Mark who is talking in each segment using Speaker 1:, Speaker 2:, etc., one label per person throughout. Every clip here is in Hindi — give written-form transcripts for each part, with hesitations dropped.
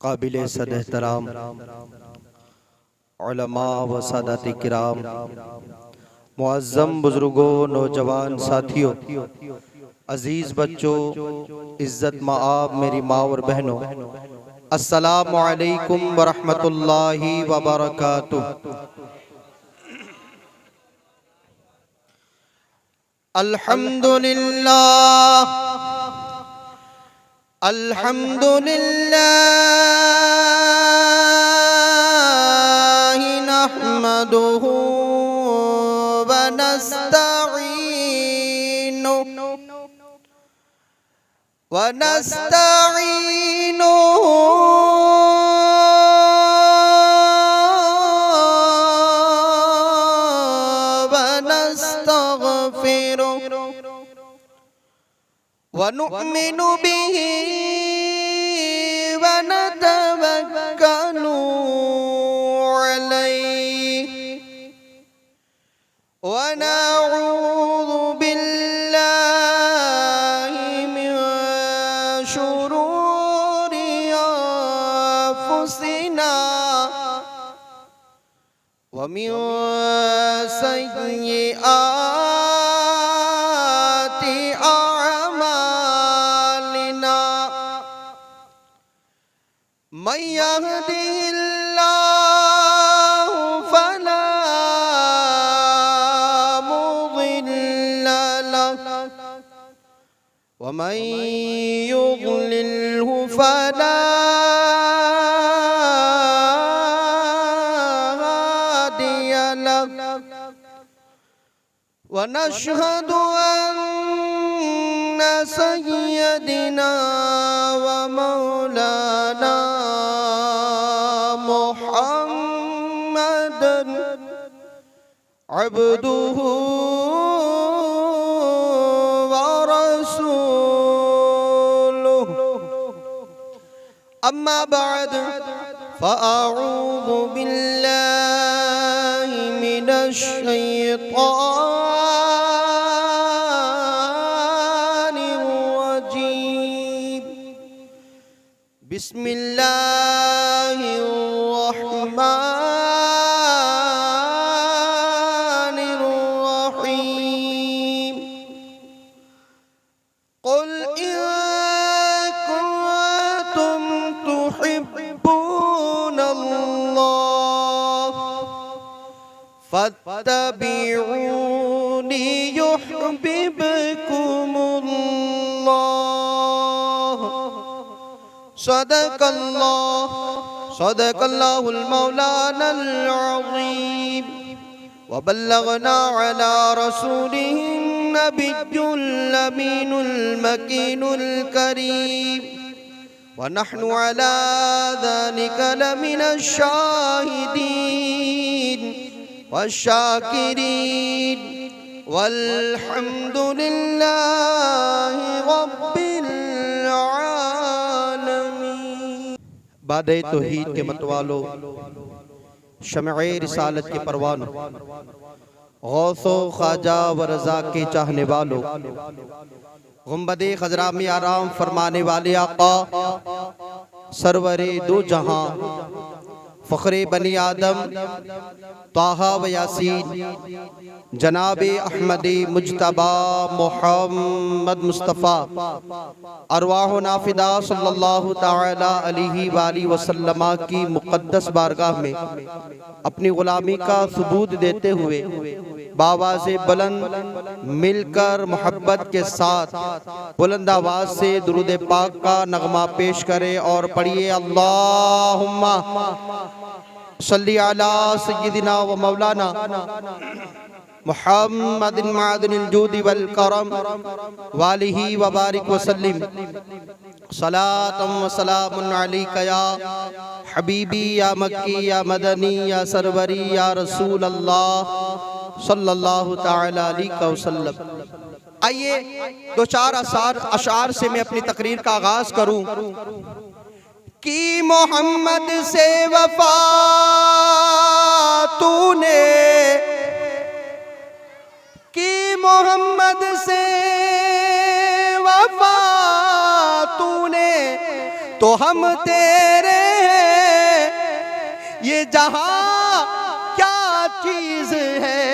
Speaker 1: काबिल सद-एहतराम उलमा व सादात किराम, मुअज़्ज़म बुज़ुर्गों, नौजवान साथियों, अजीज़ बच्चों, इज़्ज़त माआब मेरी माँ और बहनों, अस्सलामु अलैकुम व रहमतुल्लाहि व बरकातुहू। अल्हम्दुलिल्लाह अल्हम्दुलिल्लाह नहमदुहु व नस्तईनुहु व नस्तगफिरुहु व नु'मिनु बिही व नतवक्कलु अलैहि व नऊज़ु बिल्लाहि मिन शुरूरि अंफुसिना व मिन सय्यिआति अअमालिना। मन यहदिहिल्लाहु फला मुदिल्ल लहु व मन युद्लिल्हु फला हादिय लहु व नशहदु अन्ना सय्यदिना व मौलाना मुहम्मदन अब्दुहु व रसूलुहु। अम्मा बअद फ़अऊज़ु बिल्लाहि मिनश शैतानिर रजीम। बिस्मिल्लाहिर रहमानिर रहीम। कुल इन कुंतुम तुहिब्बूनल्लाह फत्तबिऊनी युहब्बिबकुमुल्लाह। सदक़ल्लाहुल मौलानल अज़ीम व बल्लगना अला रसूलिहिन नबिय्युल अमीनुल मकीनुल करीम व नहनु अला ज़ालिका लमिनश शाहिदीन वश्शाकिरीन वल्हम्दुलिल्लाहि रब्बिल आलमीन। बादे तौहीद के मतवालो, शमए रिसालत के परवानों, गौसो ख्वाजा व रज़ा के चाहने वालों, गुंबदे खजरा में आराम फरमाने वाले आका सरवरे दो जहां फ़ख्रे बनी आदम ताहा व यासीन जनाबे अहमदे मुज्तबा मोहम्मद मुस्तफ़ा अरवाह नाफिदा सल्लल्लाहु ताला अलैहि वाली वसल्लमा की मुक़द्दस बारगाह में अपनी ग़ुलामी का सबूत देते हुए बावाज़े बुलंद मिलकर मोहब्बत के साथ बुलंद आवाज़ से दुरूद पाक का नगमा पेश करें और पढ़िए अल्लाहुम्मा सल्ली अला सय्यिदिना व मौलाना मुहम्मदिन मादिनिल जूदि वल करम वालिही व बारिक व सल्लिम सलातम व सलामुन अलैका या हबीबी या मक्की या मदनी या सरवरी या रसूल अल्लाह सल्लल्लाहु ताला अलैहि वसल्लम। आइए दो चार अशार से मैं अपनी तकरीर का आगाज करूं। कि मोहम्मद से वफा तूने, कि मोहम्मद से वफा तूने, तो हम तेरे ये जहां क्या चीज है,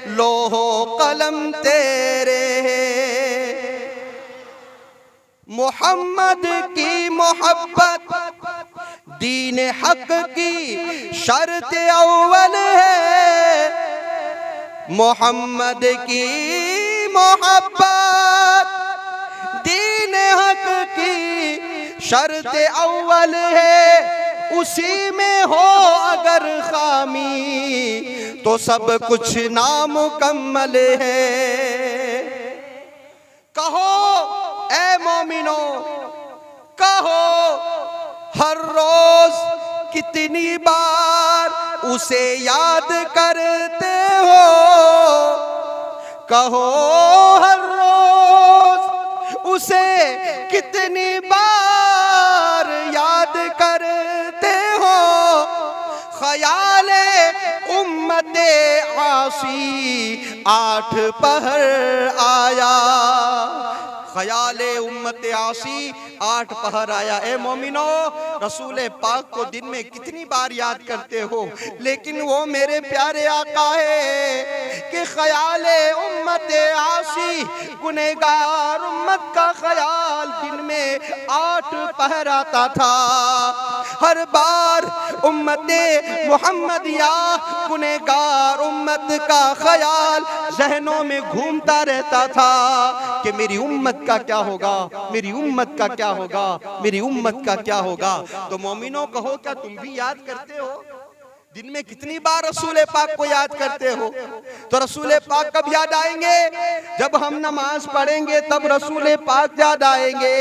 Speaker 1: लोहो कलम तेरे। मोहम्मद की मोहब्बत दीन हक की शर्त अव्वल है। मोहम्मद की मोहब्बत दीन हक की शर्त अव्वल है। उसी में हो अगर खामी तो सब कुछ नामुकम्मल है। कहो ए मोमिनो, कहो हर रोज कितनी बार उसे याद करते हो। कहो हर रोज उसे कितनी बार याद करते हो। ख्याले उम्मते आसी 8 पहर आया। ख्याले उम्मते आसी 8 पहर आया। ए मोमिनो, रसूल पाक को दिन में कितनी बार याद करते हो, लेकिन वो मेरे प्यारे आका है कि ख्याले उम्मते आसी, गुनहगार उम्मत का ख्याल दिन में 8 पहर आता था। हर बार उम्मते मुहम्मदिया, गुनहगार उम्मत का ख्याल जहनों में घूमता रहता था कि मेरी उम्मत का क्या होगा, मेरी उम्मत का क्या होगा, मेरी उम्मत का क्या होगा। तो मोमिनो कहो, क्या तुम भी याद करते हो? दिन में कितनी बार रसूल पाक को याद करते हो? तो रसूल पाक कब याद आएंगे? जब हम नमाज पढ़ेंगे तब रसूल पाक याद आएंगे।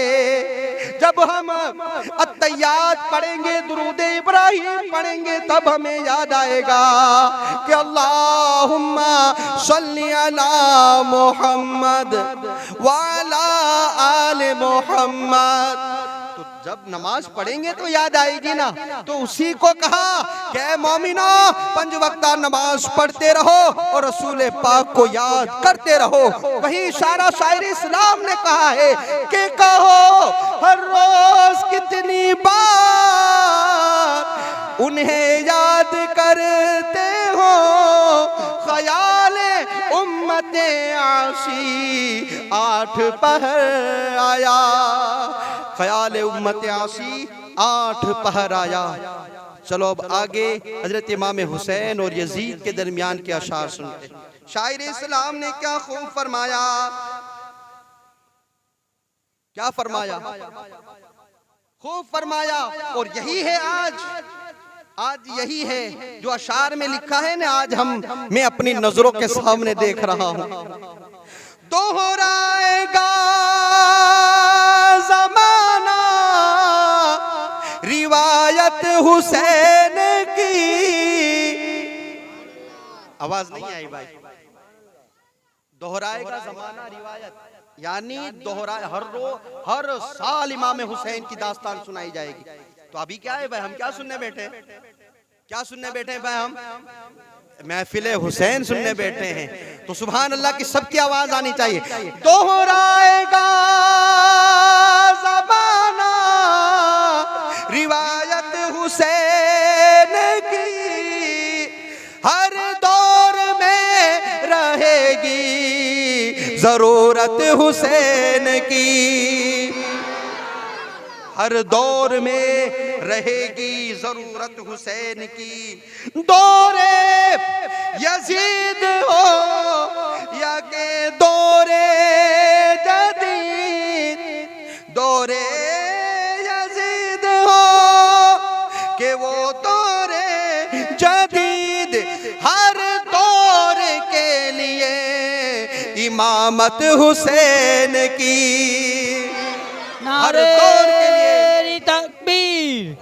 Speaker 1: जब हम अत्तहियात पढ़ेंगे, दुरूद इब्राहिम पढ़ेंगे, तब हमें याद आएगा कि अल्लाहुम्मा सल्ली अला मुहम्मद व अला आले मुहम्मद। तो जब नमाज पढ़ेंगे तो याद आएगी ना। तो उसी को कहा कि मोमिनो, 5 वक्ता नमाज पढ़ते रहो और रसूल पाक को याद करते रहो। वहीं शारा शायर इस्लाम ने कहा है कि कहो हर रोज कितनी बार उन्हें याद करते हो। ख्याले उम्मते आसी 8 पहर आया। ख्याल उम्मत आसी 8 पहर आया। चलो अब आगे हजरत इमाम हुसैन और यजीद के दरमियान के अशार सुनते हैं। शायर इस्लाम ने क्या खूब फरमाया, क्या फरमाया, खूब फरमाया। और यही है आज यही है जो अशार में लिखा है ना, आज मैं अपनी नजरों के सामने देख रहा हूं। दोहराएगा ज़माना रिवायत हुसैन की। आवाज नहीं आई भाई। दोहराएगा ज़माना रिवायत, यानी हर साल इमाम हुसैन की दास्तान सुनाई जाएगी। तो अभी क्या है भाई, हम क्या सुनने बैठे हैं? क्या सुनने बैठे हैं भाई? हम महफिले हुसैन सुनने बैठे हैं। तो सुभान अल्लाह की सबकी आवाज आनी चाहिए। दोहराएगा ज़माना रिवायत हुसैन की, हर दौर में रहेगी जरूरत हुसैन की। हर दौर में रहेगी जरूरत हुसैन की। दौरे यजीद हो या के दौरे जदीद, दौरे यजीद हो के वो दौरे जदीद, हर दौर के लिए इमामत हुसैन की। हर दौर के लिए
Speaker 2: तकबीर,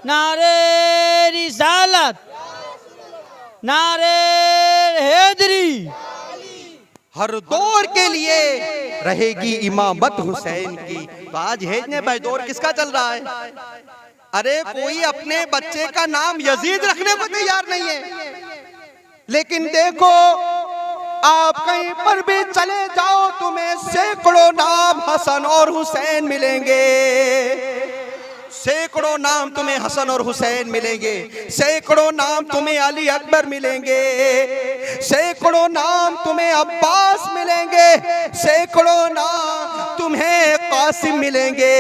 Speaker 2: नारे रिसालत, नारे हैदरी।
Speaker 1: हर दौर के लिए रहेगी इमामत हुसैन की। तो आज है भाई, दौर किसका चल रहा है? अरे कोई अपने बच्चे का नाम यजीद रखने को तैयार नहीं है। लेकिन देखो, आप कहीं पर भी चले जाओ, तुम्हें सैकड़ों नाम हसन और हुसैन मिलेंगे। सैकड़ों नाम तुम्हें हसन और हुसैन मिलेंगे, सैकड़ों नाम तुम्हें अली अकबर मिलेंगे, सैकड़ों नाम तुम्हें अब्बास मिलेंगे, सैकड़ों नाम तुम्हें कासिम मिलेंगे,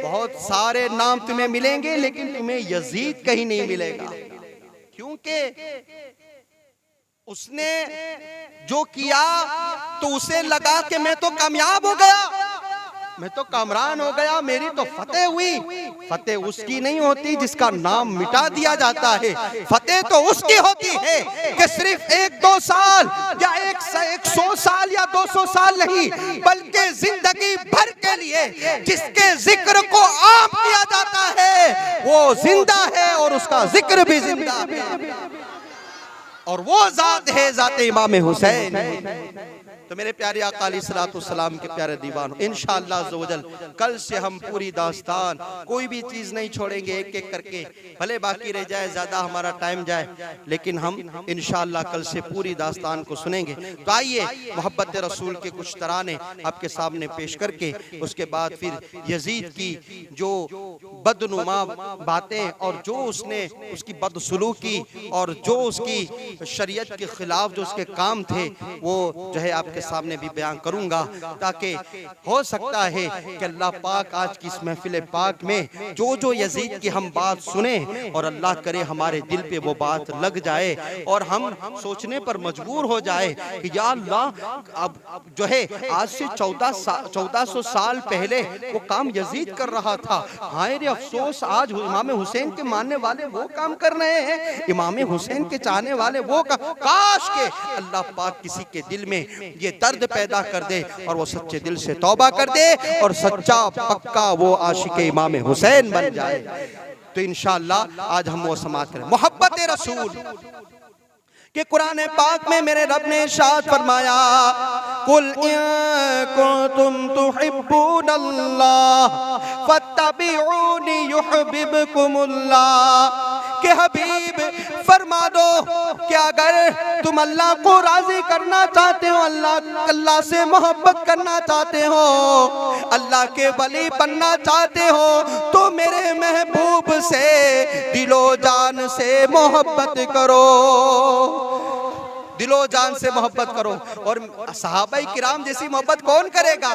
Speaker 1: बहुत सारे नाम तुम्हें मिलेंगे, लेकिन तुम्हें यजीद कहीं नहीं मिलेगा। क्योंकि उसने जो किया तो उसे लगा कि मैं तो कामयाब हो गया, मैं तो कामरान हो गया, मेरी तो फतेह हुई। फतेह उसकी नहीं होती जिसका नाम मिटा दिया जाता है, फतेह तो उसकी होती है कि सिर्फ 1-2 साल या 100 साल या 200 साल नहीं, बल्कि जिंदगी भर के लिए जिसके जिक्र को आम किया जाता है वो जिंदा है और उसका जिक्र भी जिंदा है, और वो जात है जात इमाम हुसैन। तो मेरे प्यारे आका अलैहिस्सलाम के प्यारे दीवान, इंशाअल्लाह अज़्ज़वजल कल से हम पूरी दास्तान कोई भी चीज़ नहीं छोड़ेंगे, एक एक करके, भले बाकी रह जाए, ज़्यादा हमारा टाइम जाए, लेकिन हम इंशाअल्लाह कल से पूरी दास्तान को सुनेंगे। तो आइए मोहब्बत रसूल के कुछ तराने आपके सामने पेश करके उसके बाद फिर यजीद की जो बदनुमा बातें और जो उसने उसकी बदसलूकी और जो उसकी शरीयत के खिलाफ जो उसके काम थे वो जो है आपके सामने भी बयान करूंगा, ताकि हो सकता है कि अल्लाह पाक आज की इस महफिल पाक में जो जो यजीद की हम बात सुने और अल्लाह करे हमारे दिल पे वो बात लग जाए और हम सोचने पर मजबूर हो जाए कि या अल्लाह अब जो है आज से 1400 साल पहले वो काम यजीद कर रहा था, हाय रे अफसोस आज इमाम हुसैन के मानने वाले वो काम कर रहे हैं, इमाम हुसैन के चाहने वाले वो काश के अल्लाह पाक किसी के दिल में ये दर्द पैदा कर दे और वो सच्चे दिल से तौबा कर दे और सच्चा पक्का वो आशिक इमाम हुसैन बन जाए। तो इंशाअल्लाह आज हम वो समाअत करें। मोहब्बत रसूल कि कुरान पाक में मेरे रब ने इरशाद फरमाया, कुल इन कुंतुम तुहिब्बूनल्लाह फत्तबिऊनी युहिब्बुकुमुल्लाह, कि हबीब फरमा दो कि अगर तुम अल्लाह को राजी करना चाहते हो, अल्लाह से मोहब्बत करना चाहते हो, अल्लाह के वली बनना चाहते हो, तो मेरे महबूब से दिलो जान से मोहब्बत करो, दिलो जान से मोहब्बत करो। और सहाबाई किराम जैसी मोहब्बत कौन करेगा?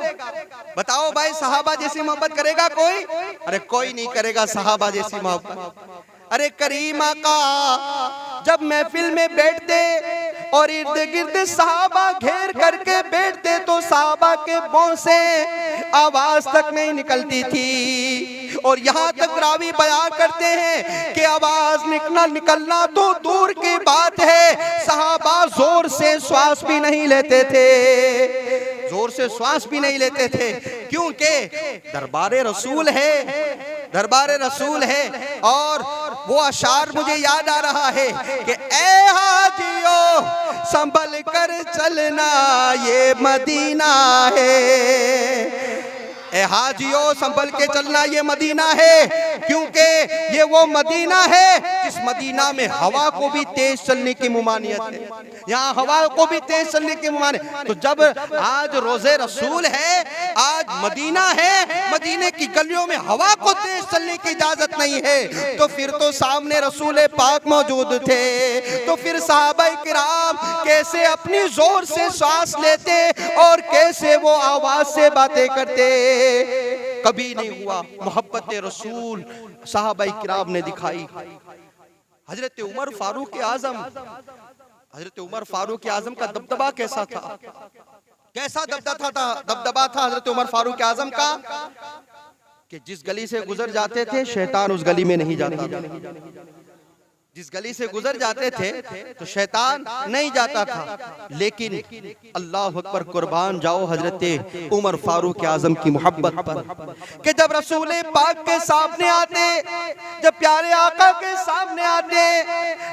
Speaker 1: बताओ भाई, सहाबा जैसी मोहब्बत करेगा कोई? अरे कोई नहीं करेगा सहाबा जैसी मोहब्बत। अरे करीम आका जब महफिल में बैठते और इर्द गिर्द सहाबा घेर करके बैठते तो सहाबा के मुंह से आवाज तक नहीं निकलती थी, और यहाँ तक रावी बयान करते हैं कि आवाज निकलना तो दूर की बात है, सहाबा जोर से श्वास भी नहीं लेते थे, जोर से श्वास भी नहीं लेते थे, क्योंकि दरबारे रसूल है, दरबारे रसूल है। और वो अशार मुझे याद आ रहा है कि ए हाजियो संभल कर चलना ये मदीना है, ए हाजियो संभल के चलना ये मदीना है, क्योंकि ये वो मदीना है जिस मदीना में हवा को भी तेज चलने की मुमानियत है, यहाँ हवा को भी तेज चलने की मुमानियत। तो जब आज रोजे रसूल है, आज मदीना है, मदीने की गलियों में हवा को तेज चलने की इजाजत नहीं है, तो फिर तो सामने रसूल पाक मौजूद थे, तो फिर सहाबाए किराम कैसे अपनी जोर से सांस लेते और कैसे वो आवाज से बातें करते? कभी नहीं हुआ। मोहब्बत रसूल सहाबाए किराम ने दिखाई। हजरत उमर फारूक आजम, हजरत उमर फारूक आजम का दबदबा कैसा था? कैसा दबदबा था हजरत उमर फारूक आजम का कि जिस गली से गुजर जाते थे शैतान उस गली में नहीं जाता था, जिस गली से गुजर जाते थे तो शैतान नहीं जाता था। लेकिन अल्लाह अकबर, कुर्बान जाओ हजरत उमर फारूक आजम की मोहब्बत पर कि जब रसूल पाक के सामने आते, जब प्यारे आका के सामने आते,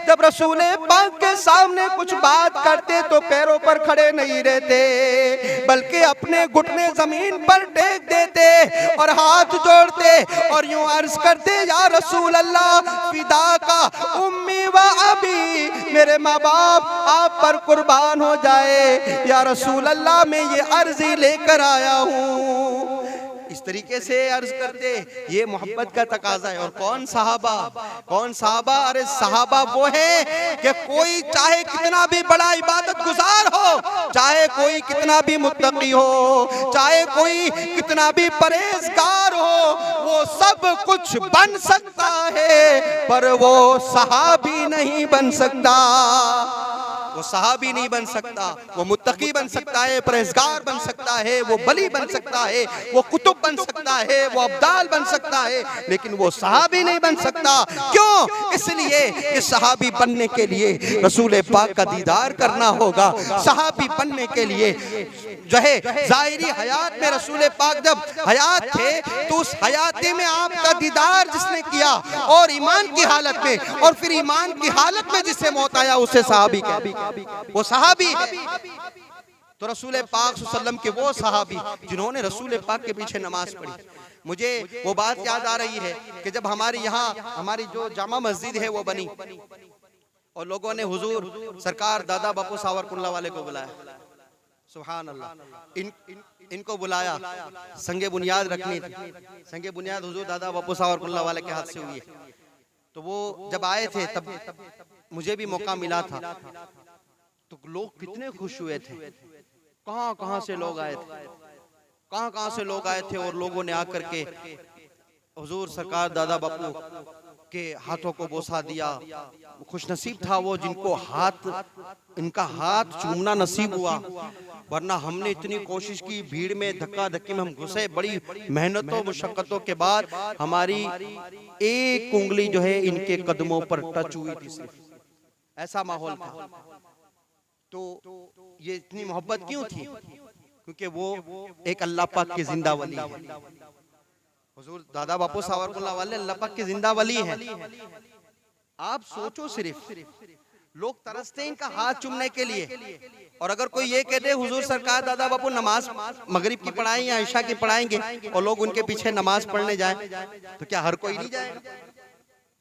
Speaker 1: जब रसूल पाक के सामने कुछ बात करते तो पैरों पर खड़े नहीं रहते, बल्कि अपने घुटने जमीन पर टेक देते और हाथ जोड़ते और यूं अर्ज करते, या रसूल अल्लाह फिदा का उम्मी व अबी, मेरे माँ बाप आप पर कुर्बान हो जाए, या रसूल अल्लाह मैं ये अर्जी लेकर आया हूँ। इस तरीके से अर्ज करते, ये मोहब्बत का तकाजा है। और कौन सहाबा, कौन सहाबा? अरे सहाबा वो है कि कोई चाहे कितना भी बड़ा इबादत गुजार हो, चाहे कोई कितना भी मुत्तकी हो, चाहे कोई कितना भी परहेजगार हो, वो सब कुछ बन सकता है पर वो सहाबी नहीं बन सकता। वो सहाबी नहीं बन सकता। वो मुत्तकी बन सकता है, परहेजगार बन सकता है, वो बली बन सकता है, वो कुतुब बन सकता है, वो अब्दाल बन सकता है, लेकिन वो सहाबी नहीं बन सकता। क्यों? इसलिए कि सहाबी बनने के लिए रसूल पाक का दीदार करना होगा। सहाबी बनने के लिए जो है ज़ाहिरी हयात में रसूल पाक जब हयात थे तो उस हयाती में आपका दीदार जिसने किया, और ईमान की हालत में, और फिर ईमान की हालत में जिससे मौत आया उसे सहाबी कहते हैं। वो सहाबी है। तो रसूल पाक सल्लल्लाहु अलैहि वसल्लम के वो सहाबी जिन्होंने रसूल पाक के पीछे नमाज पढ़ी। मुझे वो बात याद आ रही है कि जब हमारे यहाँ हमारी जो जामा मस्जिद है वो बनी और लोगों ने हुजूर सरकार दादा बापू सावरकुल्ला वाले को बुलाया, सुभान अल्लाह, इनको बुलाया, संगे बुनियाद रखनी थी। संगे बुनियाद हुजूर दादा बापू सावरकुल्ला वाले के हाथ से हुई है। तो वो जब आए थे तब मुझे भी मौका मिला था, तो लोग कितने खुश हुए थे। कहां कहां से लोग आए थे, कहां कहां से लोग आए थे, और लोगों ने आकर के हुजूर सरकार दादा बापू के हाथों को बोसा दिया। खुश नसीब था वो जिनको इनका हाथ चूमना नसीब हुआ, वरना हमने इतनी कोशिश की, भीड़ में धक्का धक्की में हम घुसे, बड़ी मेहनतों मुशक्कतों के बाद हमारी एक उंगली जो है इनके कदमों पर टच हुई थी, सिर्फ ऐसा माहौल था। तो ये इतनी मोहब्बत क्यों थी? क्योंकि वो एक अल्लाह पाक की जिंदा वली है। हुजूर दादा बापू सावरकुल्ला वाले अल्लाह पाक की जिंदा वली है। आप सोचो, सिर्फ लोग तरसते हैं इनका हाथ चूमने के लिए, और अगर कोई ये कहते हुजूर सरकार दादा बापू नमाज मगरिब की पढ़ाएं या ईशा की पढ़ाएंगे और लोग उनके पीछे नमाज पढ़ने जाएं, तो क्या हर कोई नहीं जाएगा?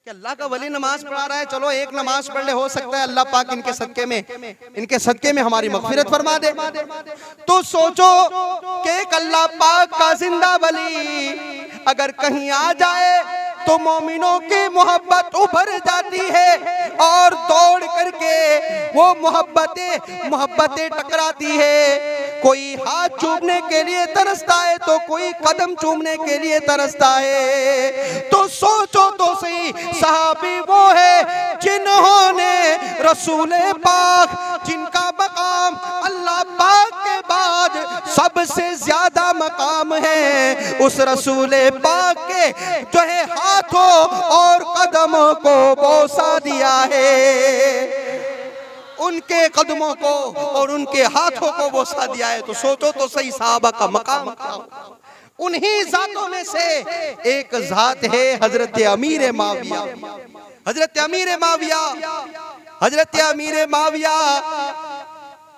Speaker 1: कि अल्लाह का वली नमाज पढ़ा रहा है, चलो एक नमाज पढ़ ले, हो सकता है अल्लाह पाक इनके सदके में हमारी मगफिरत फरमा दे। तो सोचो कि एक अल्लाह पाक का जिंदा वली अगर कहीं आ जाए तो मोमिनों की मोहब्बत उभर जाती है और दौड़ करके वो मोहब्बतें टकराती है। कोई हाथ चूमने के लिए तरसता है तो कोई कदम चूमने के लिए तरसता है। तो सोचो तो सही, सहाबी वो है जिन्होंने रसूल पाक, जिनका मकाम अल्लाह पाक के बाद सबसे ज्यादा मकाम है, उस रसूल पाक के जो है हाथों और कदमों को बोसा दिया है, उनके कदमों को और उनके हाथों को बोसा दिया है। तो सोचो तो सही सहाबा का मकाम क्या होगा। उन्हीं जातों में से एक जात है हजरत अमीर माविया। हजरत अमीर माविया, हजरत अमीर माविया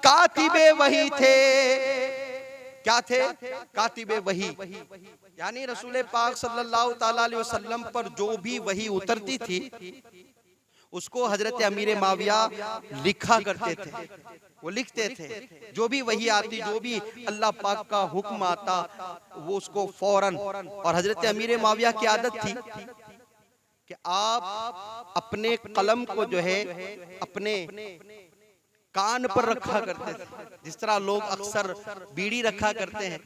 Speaker 1: कातिबे वही थे। क्या थे? कातिबे वही, यानी रसूल पाक सल्लल्लाहु ताला अलैहि वसल्लम पर जो भी वही उतरती थी उसको हजरत अमीर माविया लिखा करते थे। वो लिखते थे, जो भी वही आती, जो भी अल्लाह पाक का हुक्म आता, वो उसको फौरन। और हजरत अमीर माविया की आदत थी कि आप अपने कलम को जो है अपने कान पर रखा करते थे, जिस तरह लोग अक्सर बीड़ी रखा करते हैं,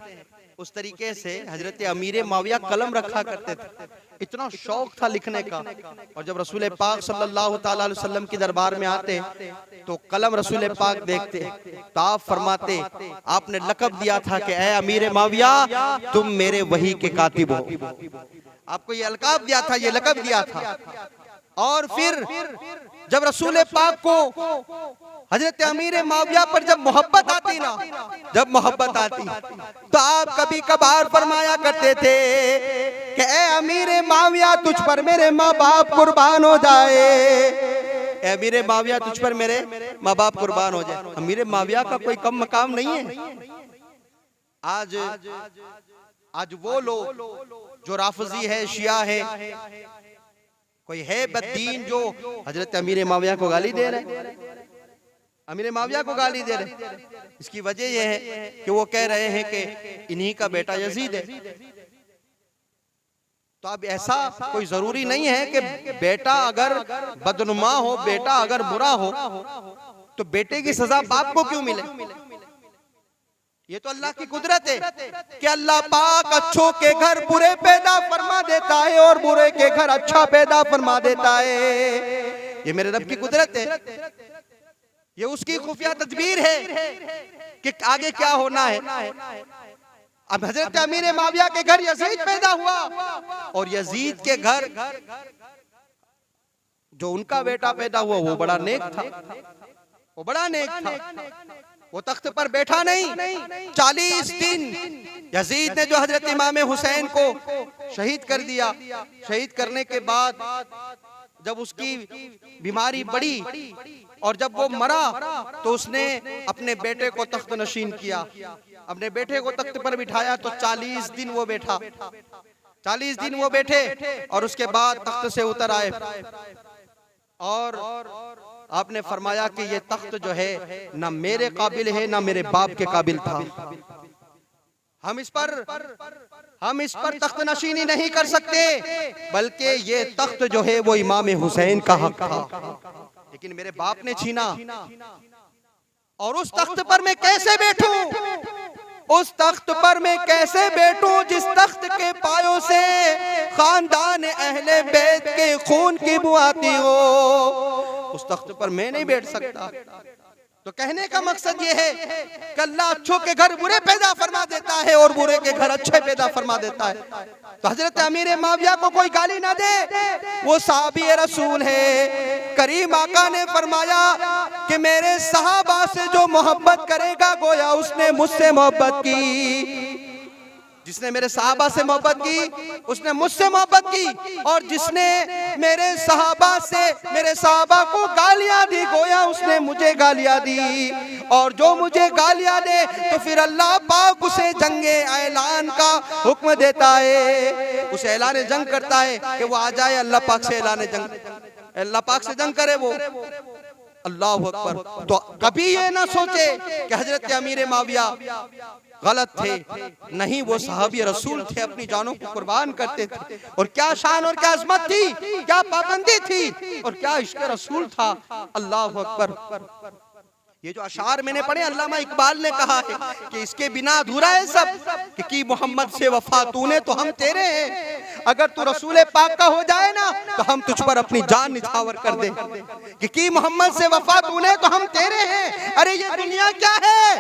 Speaker 1: उस तरीके से हजरत अमीर माविया कलम रखा करते थे। इतना शौक था लिखने का। और जब रसूल पाक सल्लल्लाहु ताला अलैहि वसल्लम की दरबार में आते तो कलम रसूल पाक देखते तो आप फरमाते, आपने लक़ब दिया था कि ए अमीर माविया तुम मेरे वही के कातिब हो। आपको ये अलकाब दिया था, ये लक़ब दिया था। और फिर जब रसूल पाक को हजरत अमीर माविया पर जब मोहब्बत आती ना, जब मोहब्बत आती तो आप कभी कभार फरमाया करते थे कि ए अमीर माविया तुझ पर मेरे माँ बाप कुर्बान हो जाए, ए अमीर माविया तुझ पर मेरे माँ बाप कुर्बान हो जाए। अमीर माविया का कोई कम मकाम नहीं है। आज वो लोग जो राफजी है, शिया है, कोई है बददीन जो हजरत अमीर माविया को गाली दे रहे, अमीर माविया को गाली दे रहे। इसकी वजह यह है कि वो कह रहे हैं कि इन्हीं का बेटा यजीद है। तो अब ऐसा कोई जरूरी नहीं है कि बेटा अगर बदनुमा हो, बेटा अगर बुरा हो, तो बेटे की सजा बाप को क्यों मिले? ये तो अल्लाह की कुदरत है कि अल्लाह पाक अच्छों के घर बुरे पैदा फरमा देता है और बुरे के घर अच्छा पैदा फरमा देता है। ये मेरे रब की कुदरत है, ये उसकी खुफिया तदबीर है कि आगे क्या होना है। अब हजरत अमीर माविया के घर यजीद पैदा हुआ और यजीद के घर जो उनका बेटा पैदा हुआ वो बड़ा नेक था, वो बड़ा नेक था। वो तख्त पर बैठा नहीं, 40 दिन यजीद ने जो हजरत इमाम हुसैन को शहीद कर दिया, शहीद करने के बाद जब उसकी बीमारी बढ़ी और जब वो मरा तो उसने अपने बेटे को तख्त नशीन किया, अपने बेटे को तख्त पर बिठाया। तो 40 दिन वो बैठा, 40 दिन वो बैठे और उसके बाद तख्त से उतर आए और आपने फरमाया कि ये तख्त जो है ना मेरे काबिल है ना मेरे बाप के काबिल था। हम इस पर तख्त नशीनी नहीं कर सकते, बल्कि ये तख्त जो है वो इमाम हुसैन का हक था, लेकिन मेरे बाप ने छीना। और उस तख्त पर मैं कैसे बैठूं, उस तख्त पर मैं कैसे बैठूं जिस तख्त के पायों से खानदान अहले बैत के खून की बू आती हो, उस तख्त पर मैं नहीं बैठ सकता। तो कहने का मकसद ये है कि अल्लाह अच्छों के घर बुरे पैदा फरमा देता है और बुरे के घर अच्छे पैदा फरमा देता है। तो हजरत अमीर माविया को कोई गाली ना दे, वो साहबी रसूल है। करीम आका ने फरमाया कि मेरे सहाबा से जो मोहब्बत करेगा गोया उसने मुझसे मोहब्बत की, जिसने मेरे सहाबा से मोहब्बत की उसने मुझसे मोहब्बत की, और जिसने मेरे सहाबा को गालियां दी गोया उसने मुझे गालियां दी, और जो मुझे गालियां दे तो फिर अल्लाह पाक उसे जंगे ऐलान का हुक्म देता है, उसे ऐलान जंग करता है कि वो आ जाए अल्लाह पाक से ऐलान जंग, अल्लाह पाक से जंग करे वो। अल्लाह अकबर। तो कभी ये ना सोचे कि हजरत अमीर माविया गलत थे, नहीं, वो साहबी रसूल थे, अपनी जानों को कुर्बान करते थे। और क्या शान और क्या अजमत थी, क्या पाबंदी थी और क्या इश्क रसूल था। अल्लाह अकबर। ये जो अशार मैंने पढ़े, अल्लामा इकबाल ने कहा है कि इसके बिना अधूरा है सब कि मोहम्मद से वफा तूने तो हम तेरे हैं, अगर तू रसूल पाक का हो जाए ना तो हम तुझ पर अपनी जान निछावर कर दे कि मोहम्मद से वफा तूने तो हम तेरे हैं। अरे ये दुनिया क्या है,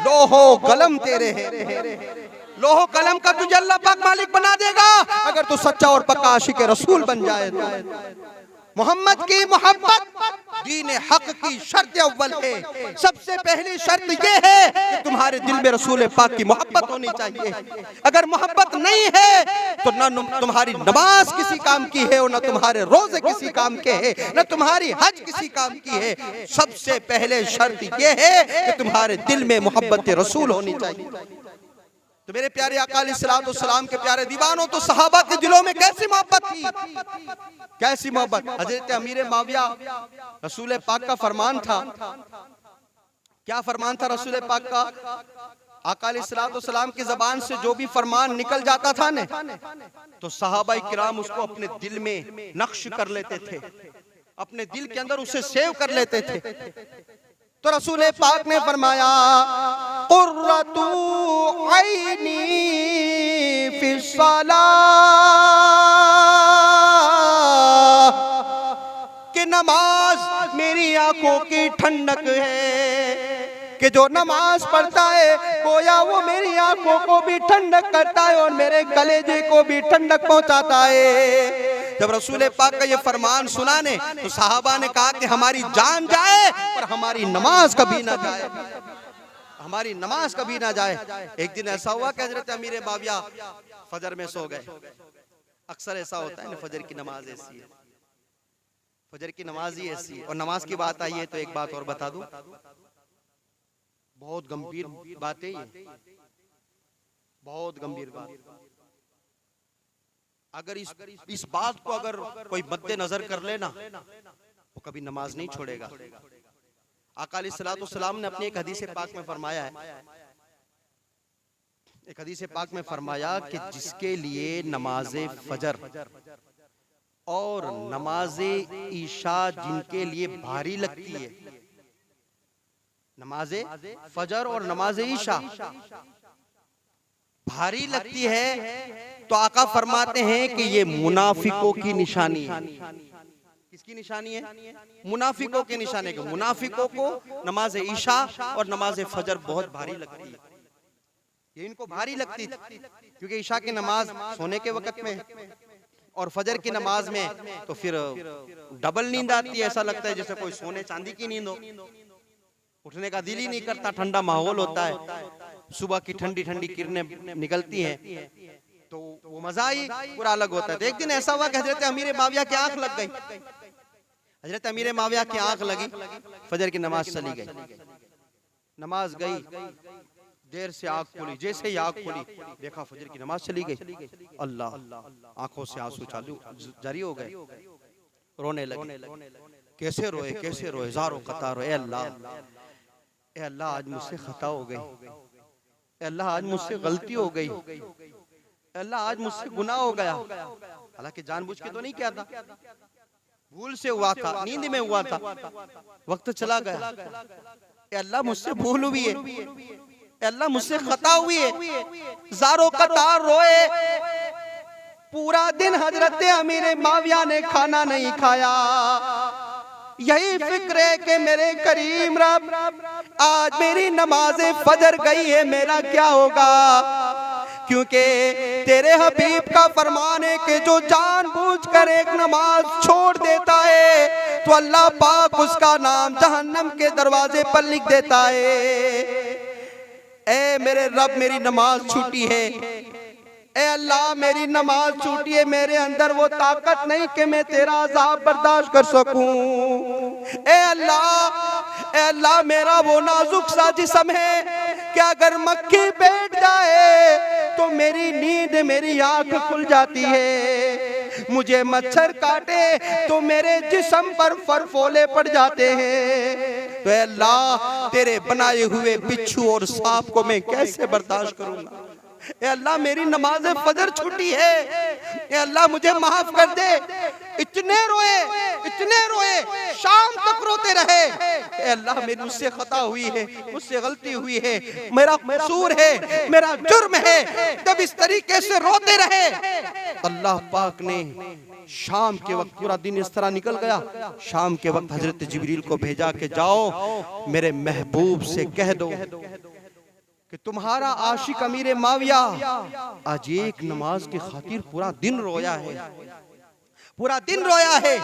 Speaker 1: लोहो कलम तेरे हैं, लोहो कलम का तुझे अल्लाह पाक मालिक बना देगा अगर तू सच्चा और पक्का आशिक रसूल बन जाए तो। मोहम्मद की मोहब्बत दीन हक की शर्त अव्वल है। सबसे पहली शर्त यह है कि तुम्हारे दिल में रसूल पाक की मोहब्बत होनी चाहिए। अगर मोहब्बत नहीं है तो न तुम्हारी नमाज किसी काम की है और न तुम्हारे रोजे किसी काम के है, न तुम्हारी हज किसी काम की है। सबसे पहले शर्त यह है कि तुम्हारे दिल में मोहब्बत रसूल होनी चाहिए। तो मेरे प्यारे आका अलैहिस्सलाम के प्यारे दीवानों, तो सहाबा के दिलों में कैसी मोहब्बत थी, कैसी मोहब्बत। हजरत अमीर माविया रसूल पाक का फरमान था। क्या फरमान था रसूल पाक का? आका अलैहिस्सलाम की ज़बान से जो भी फरमान निकल जाता था ने, तो सहाबा किराम उसको अपने दिल में नक्श कर लेते थे, अपने दिल के अंदर उसे सेव कर लेते थे। तो रसूल पाक ने फरमाया कुर्रतु ऐनी फिस्सलाह, कि नमाज मेरी आंखों की ठंडक है, कि जो नमाज पढ़ता है गोया वो मेरी आंखों को भी ठंडक करता है और मेरे कलेजे को भी ठंडक पहुंचाता है। जब रसूल पाक का ये फरमान सुना ने तो साहबा ने कहा कि हमारी जान जाए पर हमारी नमाज कभी ना जाए, हमारी नमाज कभी ना जाए। एक दिन ऐसा हुआ कि हजरत अमीर माविया फजर में सो गए। अक्सर ऐसा होता है ना, फजर की नमाज ऐसी है, फजर की नमाज ही ऐसी है। और नमाज की बात आई है तो एक बात और बता दूं, बहुत गंभीर बात है ये, बहुत गंभीर बात। अगर इस बात को अगर कोई मद्देनजर कर लेना वो कभी नमाज नहीं छोड़ेगा। आका अलैहिस्सलाम ने अपनी एक हदीस पाक में फरमाया है, एक हदीस पाक में फरमाया कि जिसके लिए नमाज फजर और नमाज ईशा जिनके लिए भारी लगती है, नमाज फजर और नमाज ईशा भारी लगती है, तो आका फरमाते हैं कि ये मुनाफिकों की निशानी है। किसकी निशानी है? मुनाफिकों की निशानी है। मुनाफिकों को नमाज ईशा और नमाज फजर बहुत भारी लगती है। ये इनको भारी लगती थी क्योंकि ईशा की नमाज सोने के वक्त में और फजर की नमाज में तो फिर डबल नींद आती है। ऐसा लगता है जैसे कोई सोने चांदी की नींद हो, उठने का दिल ही नहीं करता। ठंडा माहौल होता है, सुबह की ठंडी ठंडी किरणें निकलती हैं, तो वो मजा ही पूरा अलग होता है। तो एक दिन ऐसा हुआ कि हजरत अमीर माविया की आंख लग गई। हजरत अमीर माविया की आंख लगी, फजर की नमाज चली गई। नमाज गई, देर से आंख खुली, जैसे ही आंख खुली देखा फजर की नमाज चली गई। अल्लाह, आंखों से आंसू चालू जारी हो गए, रोने लगे। कैसे रोए, कैसे रोए, ज़ारो कतार रोए। ए अल्लाह आज मुझसे खता हो गई, अल्लाह आज मुझसे गलती हो गई, अल्लाह आज मुझसे गुनाह हो गया। हालांकि जानबूझ के तो नहीं किया था, भूल से हुआ था, नींद में हुआ था, वक्त चला गया। अल्लाह मुझसे भूल हुई है, अल्लाह मुझसे खता हुई है। ज़ारो कतार रोए। पूरा दिन हजरत अमीर माविया ने खाना नहीं खाया। यही फिक्र है कि मेरे करीम रब, आज मेरी नमाज फजर गई है, मेरा क्या होगा? क्योंकि तेरे हबीब का फरमान है कि जो जानबूझकर एक नमाज छोड़ देता है तो अल्लाह पाक उसका नाम जहन्नम के दरवाजे पर लिख देता है। ए मेरे रब, मेरी नमाज छूटी है। ए अल्लाह, मेरी नमाज छूटी है, मेरे अंदर वो ताकत नहीं कि मैं तेरा अज़ाब बर्दाश्त कर सकूं। ए अल्लाह, मेरा वो नाजुक सा जिस्म है कि अगर मक्खी बैठ जाए तो मेरी नींद, मेरी आंख खुल जाती है। मुझे मच्छर काटे तो मेरे जिस्म पर फरफोले पड़ जाते हैं। तो अल्लाह, तेरे बनाए हुए बिच्छू और सांप को मैं कैसे बर्दाश्त करूंगा? ए अल्लाह, मेरी नमाज फजर छूटी है, ए अल्लाह मुझे माफ कर दे। इतने रोए, शाम तक रोते रहे। ए अल्लाह, मेरी मुझसे खता हुई है, मुझसे गलती हुई है, मेरा कसूर है, मेरा जुर्म है। तब इस तरीके से रोते रहे। अल्लाह पाक ने शाम के वक्त, पूरा दिन इस तरह निकल गया, शाम के वक्त हजरत जिब्रील को भेजा कि जाओ मेरे महबूब से कह दो कि तुम्हारा आशिक अमीर माविया आज एक नमाज की खातिर पूरा दिन रोया है, पूरा दिन रोया है।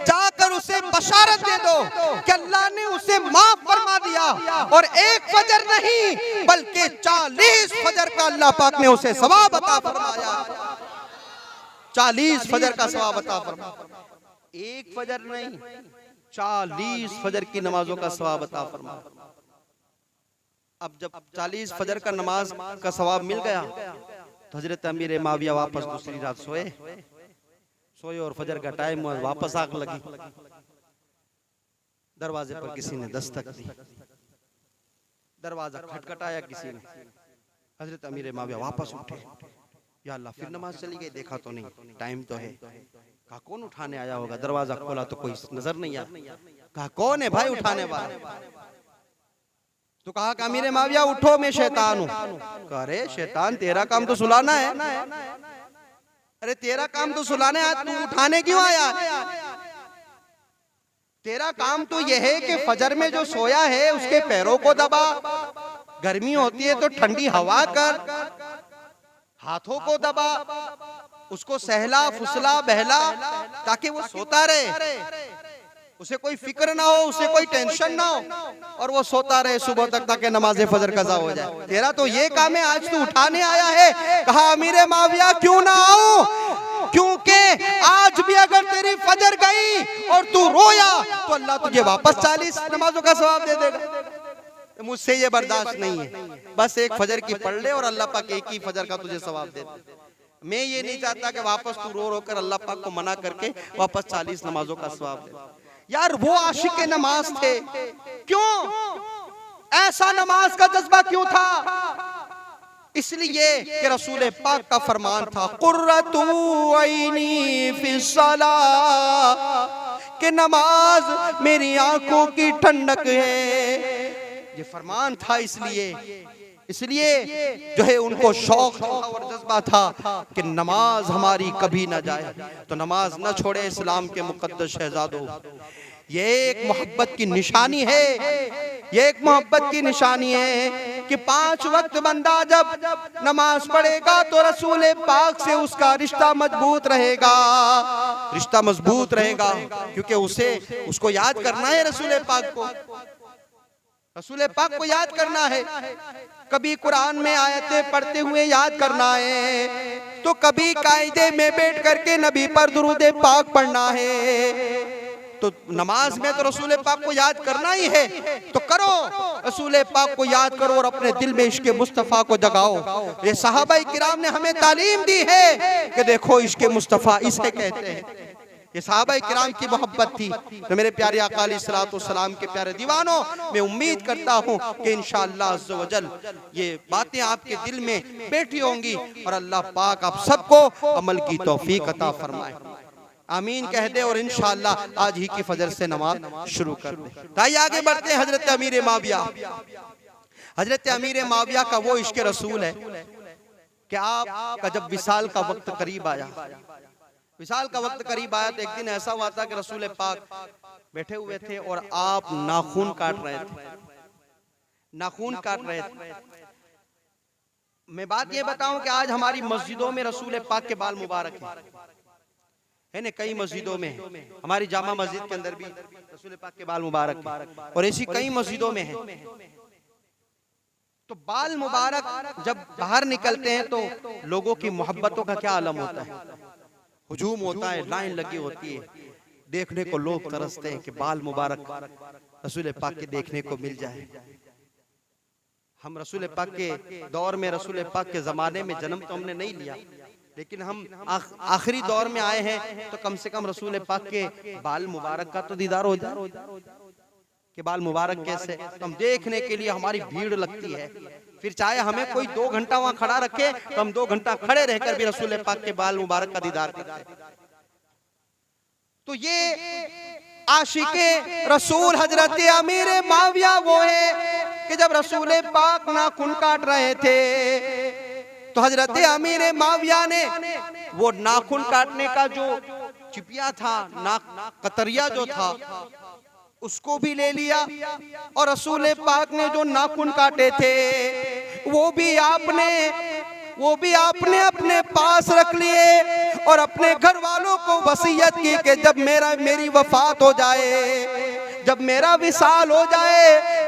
Speaker 1: जाकर उसे बशारत दे दो कि अल्लाह ने उसे माफ फरमा दिया और एक फजर नहीं बल्कि 40 फजर का अल्लाह पाक ने उसे सवाब अता फरमाया। 40 फजर का सवाब अता फरमाया। एक फजर नहीं, 40 फजर की नमाजों का सवाब अता फरमाया। अब जब 40 फजर का नमाज का सवाब मिल गया तो हजरत अमीर माविया वापस दूसरी रात सोए और फजर का टाइम हुआ, वापस आग लगी। दरवाजे पर किसी ने दस्तक दी, दरवाजा खटखटाया किसी ने। हजरत अमीर माविया वापस उठे, या अल्लाह फिर नमाज चली गई, देखा तो नहीं, टाइम तो है। कहा कौन उठाने आया होगा? दरवाजा खोला तो कोई नजर नहीं आया। कहा कौन है भाई उठाने वाला? तो कहा कि अमीर माविया उठो, मैं शैतान हूँ। अरे शैतान, तेरा काम तो सुलाना है। अरे तेरा काम तो सुलाना है, तू उठाने क्यों आया? तेरा काम तो यह है कि फजर में जो सोया है उसके पैरों को दबा, गर्मी होती है तो ठंडी हवा कर, हाथों को दबा, उसको सहला फुसला बहला ताकि वो सोता रहे, उसे कोई फिक्र ना हो, उसे कोई टेंशन ना हो, और वो सोता रहे सुबह तक ताकि नमाज फजर कज़ा हो जाए। तेरा तो ये काम है, आज तू उठाने आया है। कहा अमीर माविया क्यों ना आऊं, क्योंकि आज भी अगर तेरी फजर गई और तू रोया तो अल्लाह तुझे वापस 40 नमाजों का सवाब दे देगा। मुझसे ये बर्दाश्त नहीं है, बस एक फजर की पढ़ ले और अल्लाह पाक एक ही फजर का तुझे सवाब दे दे। मैं ये नहीं चाहता कि वापस तू रो रो कर अल्लाह पाक को मना करके वापस 40 नमाजों का सवाब दे। यार वो आशिक नमाज थे, क्यों ऐसा नमाज का जज्बा क्यों था? इसलिए कि रसूल पाक का फरमान था कुर्रतु ऐनी फिस्सला, कि नमाज मेरी आंखों की ठंडक है। ये फरमान था इसलिए जो है उनको शौक था और जज्बा था कि नमाज हमारी कभी ना जाए, तो नमाज न छोड़े इस्लाम के मुकद्दस शहजादों। ये एक मोहब्बत की निशानी है, ये एक मोहब्बत की निशानी है कि 5 वक्त बंदा जब नमाज पढ़ेगा तो रसूल पाक से उसका रिश्ता मजबूत रहेगा, रिश्ता मजबूत रहेगा, क्योंकि उसको याद करना है, रसूल पाक को याद करना है। कभी कुरान में आयतें पढ़ते हुए याद करना है, तो कभी कायदे में बैठ करके नबी पर दुरूद पाक पढ़ना है। तो नमाज में तो रसूल पाक को याद करना ही है, तो करो, रसूल पाक को याद करो और अपने दिल में इश्क़ मुस्तफ़ा को जगाओ। ये सहाबाए किराम ने हमें तालीम दी है कि देखो इश्क़ मुस्तफ़ा इसे कहते हैं। ये सहाबाए किराम की मोहब्बत थी। तो मेरे प्यारे आका अलैहिस्सलातु वस्सलाम के प्यारे दीवानों, मैं उम्मीद करता हूँ कि इंशाअल्लाह अज़्ज़ व जल ये बातें आपके दिल में बैठी होंगी और अल्लाह पाक आप सबको अमल की तौफीक अता फरमाए। आमीन कह दे और इंशाअल्लाह आज ही की फजर से नमाज शुरू कर दे। ताई आगे बढ़ते हैं। हजरत अमीर माविया, हजरत अमीर माविया का वो इश्क़ रसूल है कि आपका जब विसाल का वक्त करीब आया, विसाल का वक्त करीब आया, तो एक दिन ऐसा हुआ था कि रसूल पाक बैठे हुए थे और आप नाखून काट रहे थे, नाखून काट रहे थे। मैं बात ये बताऊं कि आज हमारी मस्जिदों में रसूल पाक के बाल मुबारक है ना, कई मस्जिदों में, हमारी जामा मस्जिद के अंदर भी रसूल पाक के बाल मुबारक है और ऐसी कई मस्जिदों में है। तो बाल मुबारक जब बाहर निकलते हैं तो लोगों की मोहब्बतों का क्या आलम होता है, हुजूम होता है, लाइन लगी होती है, देखने को लोग तरसते हैं कि बाल मुबारक रसूल पाक के देखने को मिल जाए। हम रसूल पाक के दौर में, रसूल पाक के ज़माने में जन्म तो हमने नहीं लिया, लेकिन हम आखिरी दौर में आए हैं, तो कम से कम रसूल पाक के बाल मुबारक का तो दीदार हो जाए कि बाल मुबारक कैसे, तो हम देखने के लिए हमारी भीड़ लगती है। फिर चाहे हमें कोई 2 घंटा वहां खड़ा रखे तो हम 2 घंटा खड़े रहकर भी रसूल पाक के बाल मुबारक का दीदार करते हैं। तो ये आशिके रसूल हजरत अमीर माविया वो है कि जब रसूल पाक नाखून काट रहे थे तो हजरत अमीर माविया ने वो नाखून काटने का जो चिपिया था, कतरिया जो था, उसको भी ले लिया और रसूल पाक ने जो नाखून काटे थे वो भी आपने अपने पास रख लिए और अपने घर वालों को वसीयत की कि जब मेरी वफात हो जाए, जब मेरा विसाल हो जाए,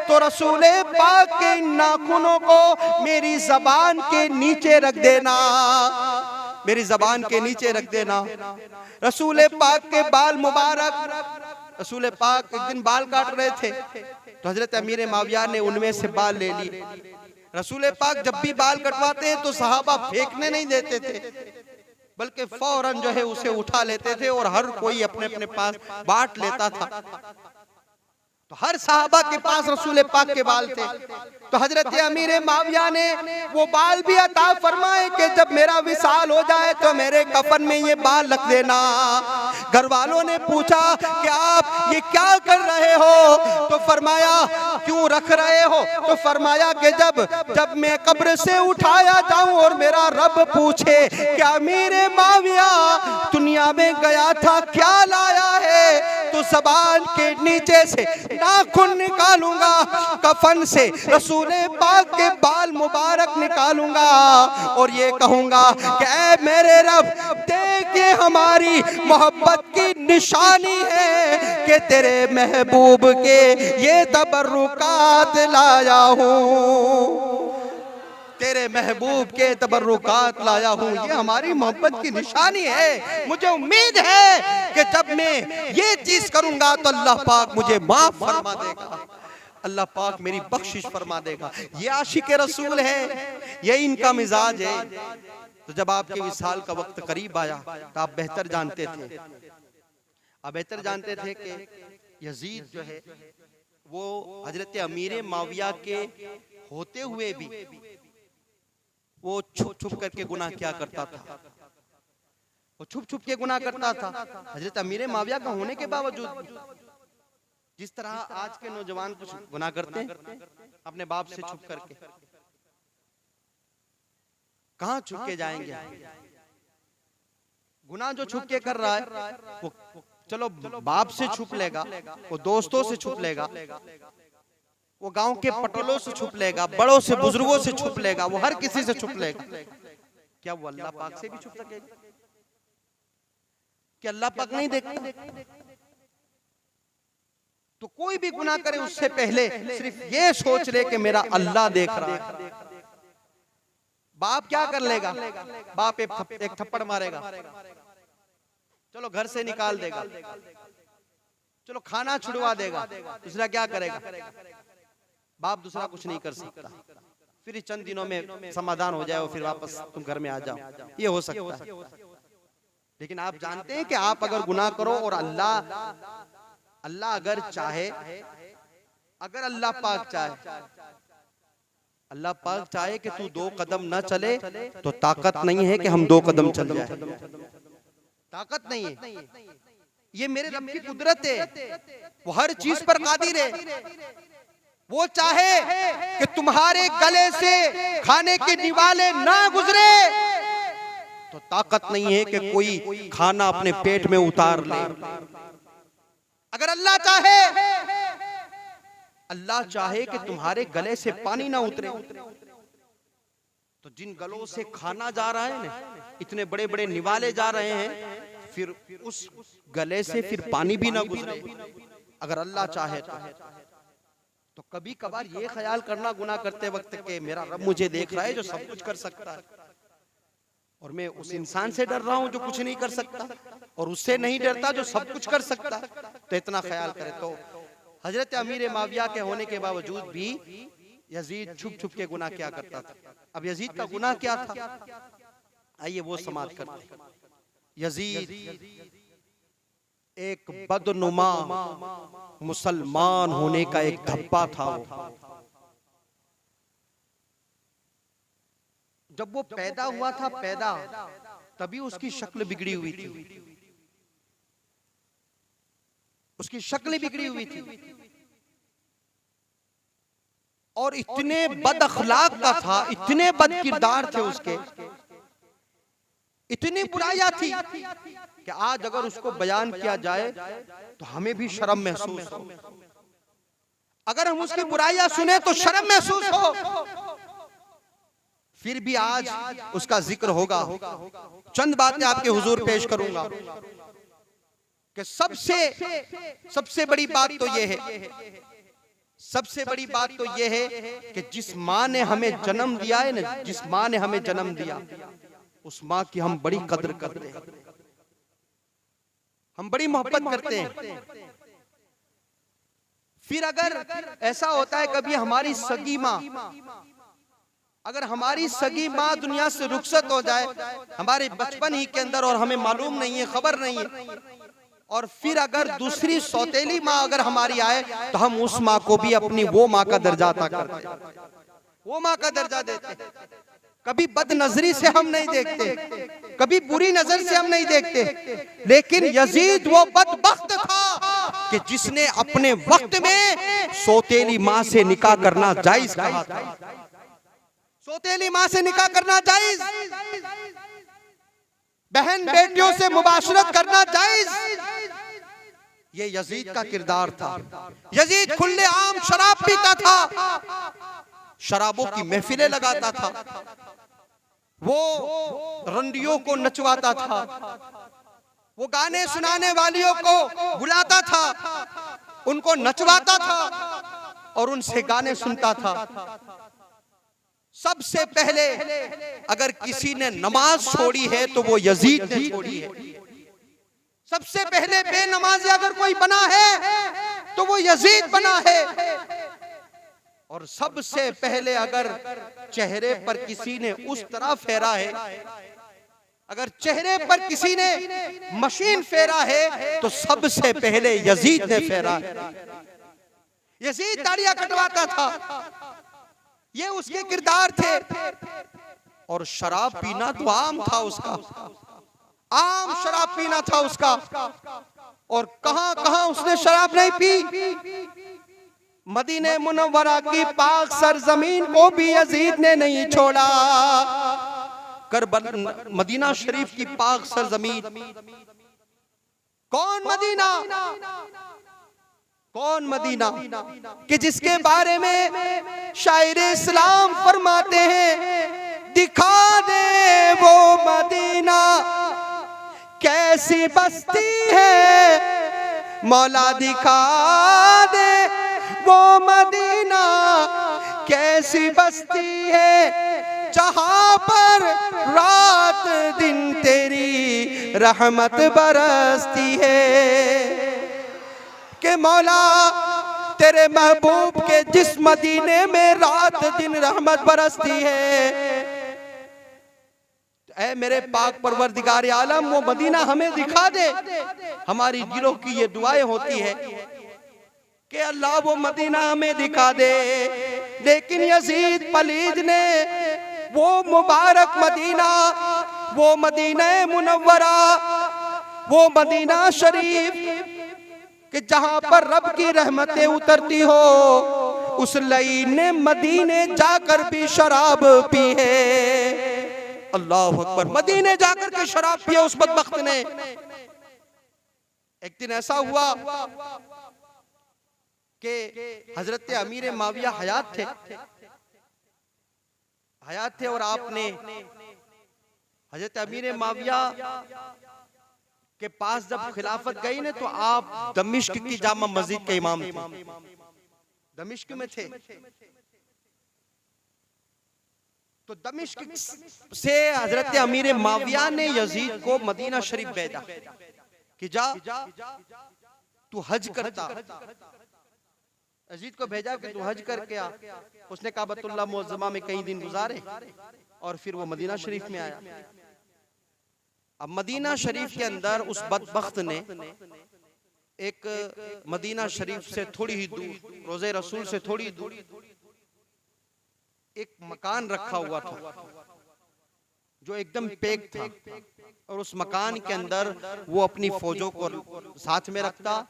Speaker 1: तो रसूल पाक के इन नाखूनों को मेरी ज़बान के नीचे रख देना, मेरी ज़बान के नीचे रख देना। रसूल पाक के बाल मुबारक, रसूल पाक एक दिन बाल काट रहे थे तो हजरत अमीर माविया ने उनमें से बाल ले लिए। रसूल पाक जब भी बाल कटवाते हैं तो सहाबा फेंकने नहीं देते थे, बल्कि फौरन जो है उसे उठा लेते थे और हर कोई अपने अपने पास बांट लेता था। तो हर सहाबा के पास रसूल पाक के बाल थे। तो हजरत अमीर माविया ने वो बाल भी अता फरमाए कि जब मेरा विसाल हो जाए तो मेरे कफन में ये बाल रख देना। घर वालों ने पूछा कि आप ये क्या कर रहे हो, तो फरमाया क्यों रख रहे हो, तो फरमाया कि जब मैं कब्र से उठाया जाऊं और मेरा रब पूछे कि अमीर माविया दुनिया में गया था क्या लाया है, तो ज़बान के नीचे से नाखून निकालूंगा, कफन से रसूल पाक के बाल मुबारक निकालूंगा और ये कहूंगा कि ऐ मेरे रब, देखिए हमारी मोहब्बत की निशानी है कि तेरे महबूब के ये तबर्रुकात लाया हूँ, तेरे महबूब के तबर्रुकात लाया हूँ, ये हमारी मोहब्बत की निशानी है। मुझे उम्मीद है कि जब मैं ये चीज करूंगा तो अल्लाह पाक मुझे माफ फरमा देगा, अल्लाह पाक मेरी बख्शिश फरमा देगा। ये आशिक रसूल है, ये इनका मिजाज है। तो जब आपके विसाल का वक्त करीब आया तो आप बेहतर जानते थे, आप बेहतर जानते थे कि यजीद जो है वो हजरत अमीर माविया के होते हुए भी वो छुप छुप करके गुनाह क्या करता था, वो छुप छुप के गुनाह करता था। हजरत अमीर माविया का होने के बावजूद जिस तरह आज के नौजवान कुछ गुनाह करते हैं अपने बाप से छुप करके, कहां छुप के जाएंगे? गुनाह जो छुप के कर रहा है वो चलो बाप से छुप लेगा, वो दोस्तों से छुप लेगा, वो गांव के पटोलों से छुप लेगा, बड़ों से बुजुर्गों से छुप लेगा, वो हर किसी से छुप लेगा। क्या वो अल्लाह पाक से भी छुप सकेगा? क्या अल्लाह पाक नहीं देखता? तो कोई भी गुनाह करे उससे पहले सिर्फ ये सोच ले कि मेरा अल्लाह देख रहा है। बाप क्या कर लेगा? बाप एक थप्पड़ मारेगा, चलो घर से निकाल देगा, चलो खाना छुड़वा देगा। दूसरा क्या करेगा? बाप दूसरा कुछ नहीं कर सकता। फिर चंद दिनों में समाधान हो जाए, फिर वापस तुम घर में आ जाओ, ये हो सकता है। लेकिन आप जानते हैं कि आप अगर गुनाह करो और अल्लाह अगर चाहे, अगर अल्लाह पाक चाहे, अल्लाह पाक चाहे कि तू 2 कदम न चले तो ताकत नहीं है कि हम 2 कदम चल जाए, ताकत नहीं है। ये मेरे रब की कुदरत है, वो हर चीज पर कादिर है। वो चाहे कि तुम्हारे गले से खाने के निवाले ना गुजरे तो ताकत नहीं है कि कोई खाना अपने पेट में उतार ले। अगर अल्लाह चाहे कि तुम्हारे गले से पानी ना उतरे, तो जिन गलों से खाना जा रहा है ना, इतने बड़े बड़े निवाले जा रहे हैं, फिर उस गले से फिर पानी भी ना गुजरे अगर अल्लाह चाहे तो कभी कभार ये ख्याल करना गुनाह करते वक्त के मेरा रब मुझे देख रहा है जो सब कुछ कर सकता है, और मैं उस इंसान से डर रहा हूं जो कुछ नहीं कर सकता, और उससे नहीं डरता जो सब कुछ कर सकता। तो इतना ख्याल करे। तो हजरत अमीर माविया के होने के बावजूद भी यजीद छुप छुप के गुनाह क्या करता था। अब यजीद का गुनाह क्या था, आइए वो समाप्त करते हैं। यजीद एक बदनुमा मुसलमान होने का एक धब्बा था। जब वो पैदा हुआ था, तभी उसकी शक्ल बिगड़ी हुई थी, उसकी शक्ल बिगड़ी हुई थी, और इतने बद अखलाक का था, इतने बद किरदार थे उसके, इतनी बुराइयां थी कि आज अगर उसको बयान किया जाए तो हमें भी शर्म महसूस हो। अगर हम उसकी बुराइयां सुने तो शर्म महसूस हो, फिर भी आज उसका जिक्र होगा। चंद बातें आपके हुजूर पेश करूंगा कि सबसे बड़ी बात तो यह है, सबसे बड़ी बात तो यह है कि जिस माँ ने हमें जन्म दिया है ना, जिस माँ ने हमें जन्म दिया, उस माँ की हम बड़ी कदर करते हैं, हम बड़ी मोहब्बत करते हैं। फिर अगर ऐसा होता है कभी हमारी सगी माँ, अगर हमारी सगी माँ दुनिया से रुखसत हो जाए हमारे बचपन ही के अंदर और हमें मालूम नहीं है, खबर नहीं है, और फिर अगर दूसरी सौतेली माँ अगर हमारी आए तो हम उस माँ को भी अपनी वो माँ का दर्जा अता करते, वो माँ का दर्जा देते। कभी बदनजरी से हम नहीं देखते, कभी बुरी नजर से हम नहीं देखते, लेकिन यजीद वो बदबख्त था कि जिसने अपने वक्त में सौतेली माँ से निकाह करना जायज कहा था। सौतेली माँ से निकाह करना जायज, बहन बेटियों से मुबाशरत करना जायज, ये यजीद का किरदार था। यजीद खुले आम शराब पीता था, शराबों की महफिलें लगाता था, वो रंडियों को नचवाता था, वो गाने सुनाने वालियों को बुलाता था, उनको नचवाता था और उनसे गाने सुनता था। सबसे पहले अगर किसी ने नमाज छोड़ी है तो वो यजीद ने छोड़ी है। सबसे पहले बेनमाजी अगर कोई बना है तो वो यजीद बना है। और सबसे पहले अगर चेहरे पर किसी ने उस तरह फेरा है, अगर चेहरे पर किसी ने मशीन फेरा है तो सबसे पहले यजीद ने फेरा है। यजीद दाढ़ियां कटवाता था, ये उसके किरदार थे। और शराब पीना तो आम था उसका, आम शराब पीना था उसका। और कहां कहां उसने शराब नहीं पी। मदीने मुनव्वरा की पाक सरजमीन को भी यजीद ने नहीं छोड़ा। मदीना शरीफ की पाक सरजमीन, कौन मदीना, कौन मदीना कि जिसके बारे में शायर इस्लाम फरमाते हैं, दिखा दे वो मदीना कैसी बस्ती है, मौला दिखा दे वो मदीना कैसी बस्ती है, जहां पर रात दिन तेरी रहमत बरसती है। कि मौला तेरे महबूब के जिस मदीने में रात दिन रहमत बरसती है, ऐ मेरे पाक परवरदिगार आलम वो मदीना हमें दिखा दे। हमारी दिलों की ये दुआएं होती है कि अल्लाह वो मदीना हमें दिखा दे। लेकिन यजीद पलीद ने वो मुबारक मदीना, वो मदीना मुनव्वरा, वो मदीना शरीफ कि जहां पर रब की रहमतें उतरती हो, उस लई ने मदीने जाकर भी शराब पी है। अल्लाह अकबर, मदीने जाकर के शराब पिया उस बदबख्त ने। एक दिन ऐसा हुआ कि हजरत अमीर माविया हयात थे और आपने हजरत अमीर माविया के पास जब खिलाफत गई ना, तो आप दमिश्क की जामा मस्जिद के इमाम थे, दमिश्क में थे। तो दमिश्क से हजरत अमीर माविया ने यजीद को मदीना शरीफ भेजा कि जा तू हज करता। यजीद को भेजा कि तू हज करके आ। उसने काबतुल्लाह मुअज्जमा में कई दिन गुजारे और फिर वो मदीना शरीफ में आया। अब मदीना शरीफ के अंदर उस बदबख्त ने एक मदीना शरीफ से थोड़ी ही दूर, रोज़े रसूल से थोड़ी दूर एक मकान रखा हुआ था जो एकदम पैक था, और उस मकान के अंदर वो अपनी फौजों को साथ में रखता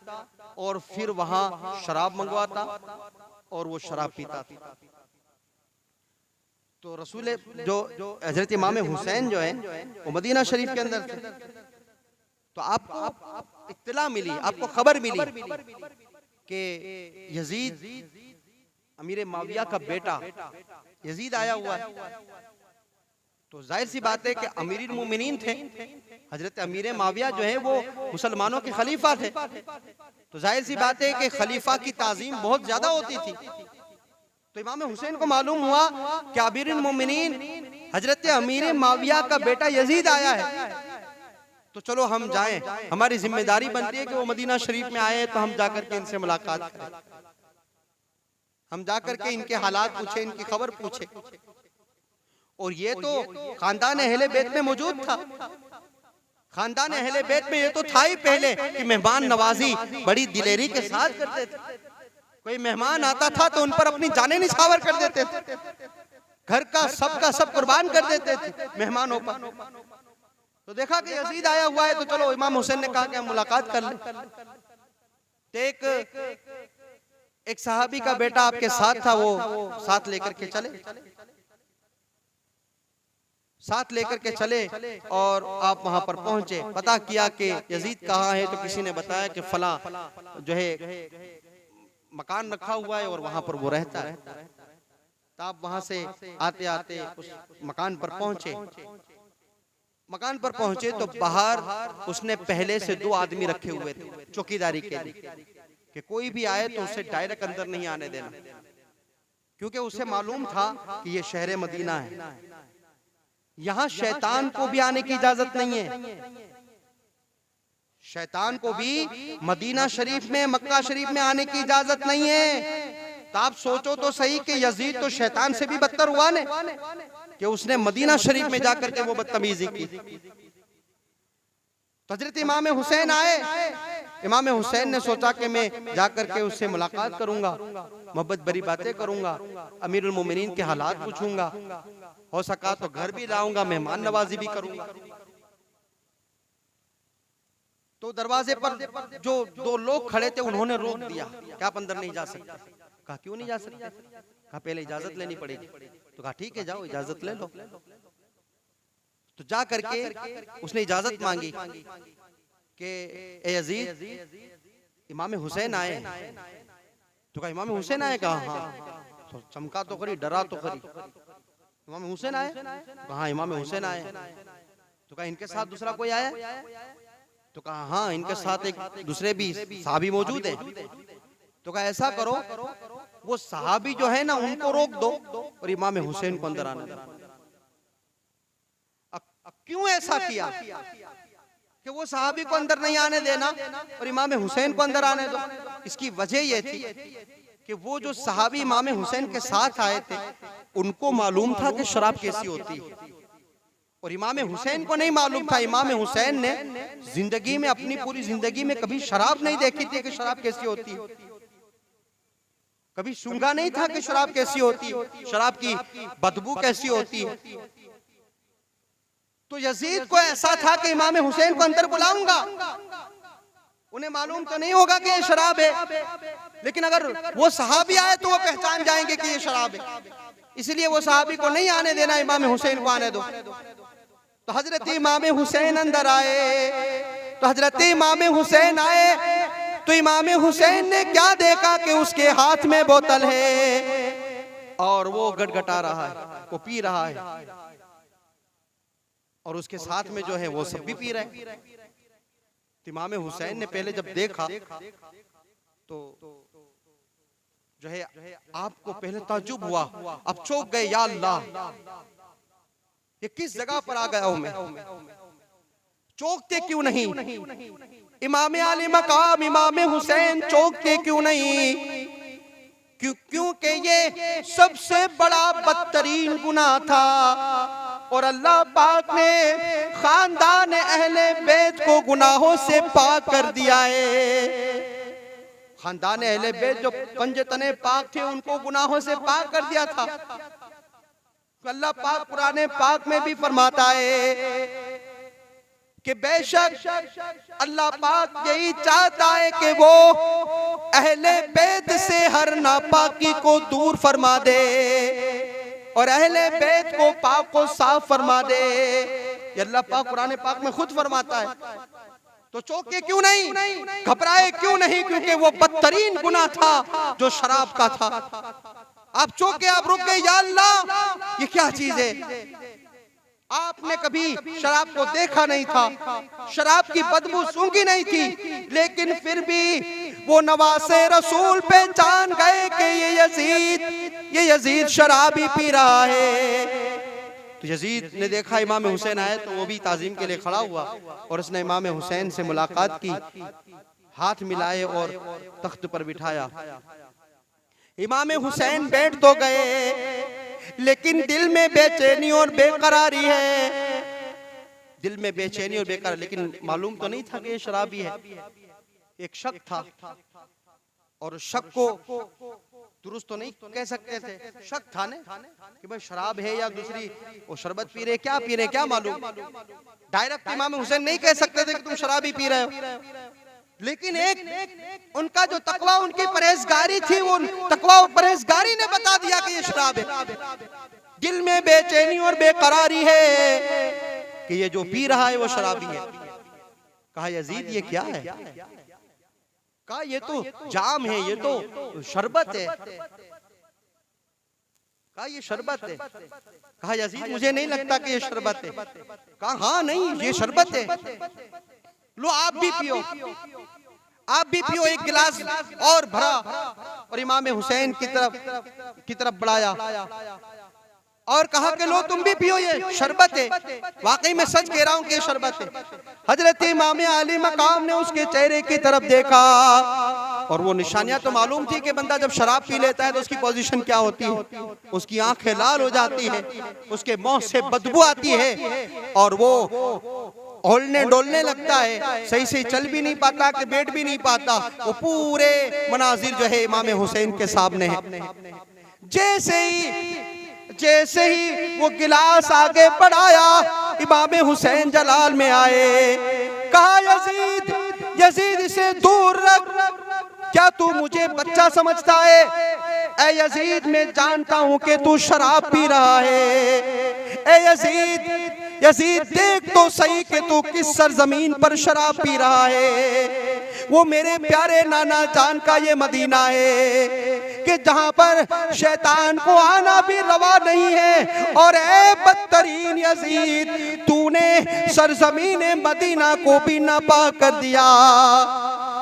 Speaker 1: और फिर वहां शराब मंगवाता और वो शराब पीता था। तो रसूल जो हजरत इमाम हुसैन जो है वो मदीना शरीफ के अंदर थे। तो आपको इत्तला मिली, आपको खबर मिली कि यजीद अमीर माविया का बेटा यजीद आया हुआ है। तो जाहिर सी बात है कि अमीरुल मोमिनीन थे, हजरत अमीर माविया जो है वो मुसलमानों के खलीफा थे। तो जाहिर सी बात है कि खलीफा की ताजीम बहुत ज्यादा होती थी। तो इमाम हुसैन को मालूम हुआ कि अमीरुल मोमिनीन हजरत अमीर माविया का बेटा यजीद आया है, तो चलो हम जाएं, हमारी जिम्मेदारी बनती है कि वो मदीना शरीफ में आए तो हम जाकर के इनसे मुलाकात करें, हम जाकर के इनके हालात पूछे, इनकी खबर पूछे। और ये तो खानदान अहले बैत में मौजूद था। खानदान अहले बैत में ये तो था ही पहले कि मेहमान नवाजी बड़ी दिलेरी के साथ करते थे। कोई मेहमान आता था तो उन पर अपनी जानें निछावर कर देते थे, घर का सब कुर्बान कर देते थे मेहमानों पर। तो देखा कि यजीद आया हुआ है, तो चलो इमाम हुसैन ने कहा कि हम मुलाकात कर लें। एक सहाबी का बेटा आपके साथ था, वो साथ लेकर के चले और आप वहां पर पहुंचे। पता किया कि यजीद कहाँ है, तो किसी ने बताया कि फला जो है मकान रखा हुआ है और वहां पर वो रहता है। तो आप वहां से आते आते उस मकान पर पहुंचे तो बाहर उसने पहले से 2 आदमी रखे हुए थे चौकीदारी के लिए कि कोई भी आए तो उसे डायरेक्ट अंदर नहीं आने देना, क्योंकि उसे मालूम था कि ये शहर मदीना है, यहाँ शैतान को भी आने की इजाजत नहीं है। शैतान को भी मदीना शरीफ में, मक्का शरीफ में आने की इजाजत नहीं है। तो आप सोचो तो सही कि यजीद तो शैतान से भी बदतर हुआ ने कि उसने मदीना शरीफ में जाकर के वो बदतमीजी की। तो हजरत इमाम हुसैन आए इमाम हुसैन ने सोचा कि मैं जाकर के उससे मुलाकात करूंगा, मोहब्बत भरी बातें करूंगा, अमीरुल मोमिनीन के हालात पूछूंगा, हो सका तो घर भी लाऊंगा, मेहमान नवाजी भी करूंगा। तो दरवाजे पर जो दो लोग खड़े थे उन्होंने रोक दिया कि आप अंदर नहीं जा सकते। कहा क्यों नहीं जा सकते? कहा पहले इजाजत लेनी पड़ेगी। तो कहा ठीक है जाओ इजाजत ले लो। तो जा करके उसने इजाजत मांगी कि ए यजीद इमाम हुसैन आए। तो कहा इमाम हुसैन आए? कहा हाँ। तो चमका तो खरी, डरा तो खरी। इमाम हुसैन आए? कहा इमाम हुसैन आए। तो कहा इनके साथ दूसरा कोई आया? तो कहा हाँ इनके साथ एक दूसरे भी सहाबी मौजूद है। तो कहा ऐसा करो वो सहाबी जो है ना उनको रोक दो और इमाम हुसैन को अंदर आने दो। क्यों ऐसा किया कि वो सहाबी को अंदर नहीं आने देना और इमाम हुसैन को अंदर आने दो? इसकी वजह यह थी कि वो जो सहाबी इमाम हुसैन के साथ आए थे उनको मालूम था कि शराब कैसी होती है और इमाम हुसैन को नहीं मालूम था। इमाम हुसैन ने जिंदगी में, अपनी पूरी जिंदगी में कभी शराब नहीं देखी थी कि शराब कैसी होती है, कभी सूंघा नहीं था कि शराब कैसी होती है, शराब की बदबू कैसी होती है। तो यजीद को ऐसा था कि इमाम हुसैन को अंदर बुलाऊंगा, उन्हें मालूम तो नहीं होगा कि ये शराब है, लेकिन अगर वो सहाबी आए तो वो पहचान जाएंगे कि ये शराब है, इसलिए वो सहाबी को नहीं आने देना, इमाम हुसैन को आने दो। तो हजरत इमाम हुसैन अंदर आए। तो हजरत इमाम हुसैन आए तो इमाम हुसैन ने क्या देखा कि उसके हाथ में बोतल है और वो गटगटा रहा है, वो पी रहा है और उसके साथ में जो है वो सब भी पी रहे हैं। इमाम हुसैन ने पहले जब देखा तो जो है आपको पहले ताज्जुब हुआ, अब चौंक गए, या अल्लाह ये किस जगह पर आ गया हूं मैं, चौंकते क्यों नहीं? इमाम आली मकाम इमाम हुसैन चौंकते क्यों नहीं? क्योंकि ये सबसे बड़ा बदतरीन गुनाह था और अल्लाह पाक ने खानदान अहले बैत को गुनाहों से पाक कर दिया है। खानदान अहले बैत जो पंजतने पाक थे उनको गुनाहों से पाक कर दिया था। अल्लाह पाक कुरान पाक में भी फरमाता है कि बेशक अल्लाह पाक यही चाहता है कि वो अहले बैत से हर नापाकी को दूर फरमा दे और अहले बैत को पाक को साफ फरमा दे। ये अल्लाह पाक कुरान पाक में खुद फरमाता है। तो चौंके क्यों नहीं, घबराए क्यों नहीं? क्योंकि वो बदतरीन गुनाह था जो शराब का था। आप चौंके, आप रुक गए, या अल्लाह ये क्या चीज है? आपने कभी शराब को देखा नहीं था, शराब की बदबू सूंघी नहीं थी, लेकिन फिर भी वो नवासे रसूल पहचान गए कि ये यजीद शराब ही पी रहा है। तो यजीद ने देखा इमाम हुसैन आए तो वो भी ताजीम के लिए खड़ा हुआ और उसने इमाम हुसैन से मुलाकात की, हाथ मिलाए और तख्त पर बिठाया। इमाम हुसैन बैठ तो गए लेकिन दिल में बेचैनी और बेकरारी है, दिल में बेचैनी और बेकरारी, लेकिन मालूम तो नहीं था कि ये शराबी है। एक शक था और शक को दुरुस्त तो नहीं कह सकते थे, शक था ना कि भाई शराब है या दूसरी वो शरबत पी रहे, क्या पी रहे क्या मालूम। डायरेक्ट इमाम हुसैन नहीं कह सकते थे कि तुम शराबी पी रहे हो, लेकिन एक उनका जो तकवा, उनकी परहेजगारी थी, वो तकवा और परहेजगारी ने बता दिया कि ये शराब है। दिल में बेचैनी और बेकरारी है कि ये जो पी रहा है वो शराबी है। कहा यजीद ये क्या है? कहा ये तो जाम है, ये तो शरबत है। कहा ये शरबत है। कहा यजीद मुझे नहीं लगता कि ये शरबत है। कहा हाँ नहीं ये शरबत है, लो आप भी पियो, आप भी पियो। एक गिलास और भरा और इमाम हुसैन की तरफ बढ़ाया और कहा कि लो तुम भी पियो, ये शरबत है। वाकई में सच कह रहा हूं कि ये शरबत है। हजरत इमाम आली मकाम ने उसके चेहरे की तरफ देखा और वो निशानियां तो मालूम थी कि बंदा जब शराब पी लेता है तो उसकी पोजीशन क्या होती है, उसकी आंखें लाल हो जाती है, उसके मुंह से बदबू आती है और वो ओलने डोलने लगता है, सही से चल भी नहीं पाता कि बैठ भी नहीं पाता। वो पूरे मनाजिर जो है इमाम हुसैन के सामने है। जैसे ही वो गिलास आगे बढ़ाया, इमाम हुसैन जलाल में आए, कहा यजीद यजीद इसे दूर रख, क्या तू मुझे बच्चा समझता है? ए यजीद मैं जानता हूं कि तू शराब पी रहा है। ए यजीद देख तो सही कि तू किस सरजमीन पर शराब पी रहा है। वो मेरे प्यारे नाना जान का ये मदीना है कि जहां पर शैतान को आना भी रवा नहीं है। और ए बदतरीन यजीद, तूने सरजमीन मदीना को भी नापाक कर दिया।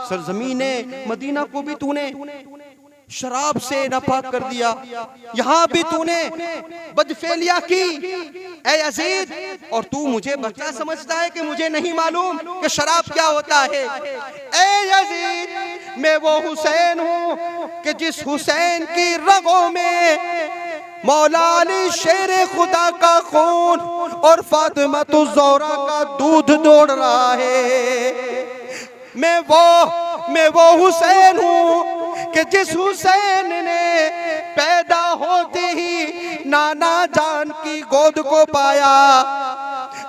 Speaker 1: सरजमीन मदीना को भी तूने शराब से नापाक कर दिया, यहाँ भी तूने बदफेलिया की। ए यजीद, और तू मुझे बच्चा समझता है कि मुझे नहीं मालूम कि शराब क्या होता है? ए यजीद, मैं वो हुसैन हूँ कि जिस हुसैन की रगों में मौला अली शेर खुदा का खून और फातिमा तो ज़ोहरा का दूध दौड़ रहा है। मैं वो हुसैन हूँ कि जिस हुसैन ने पैदा होते ही नाना जान की गोद को पाया।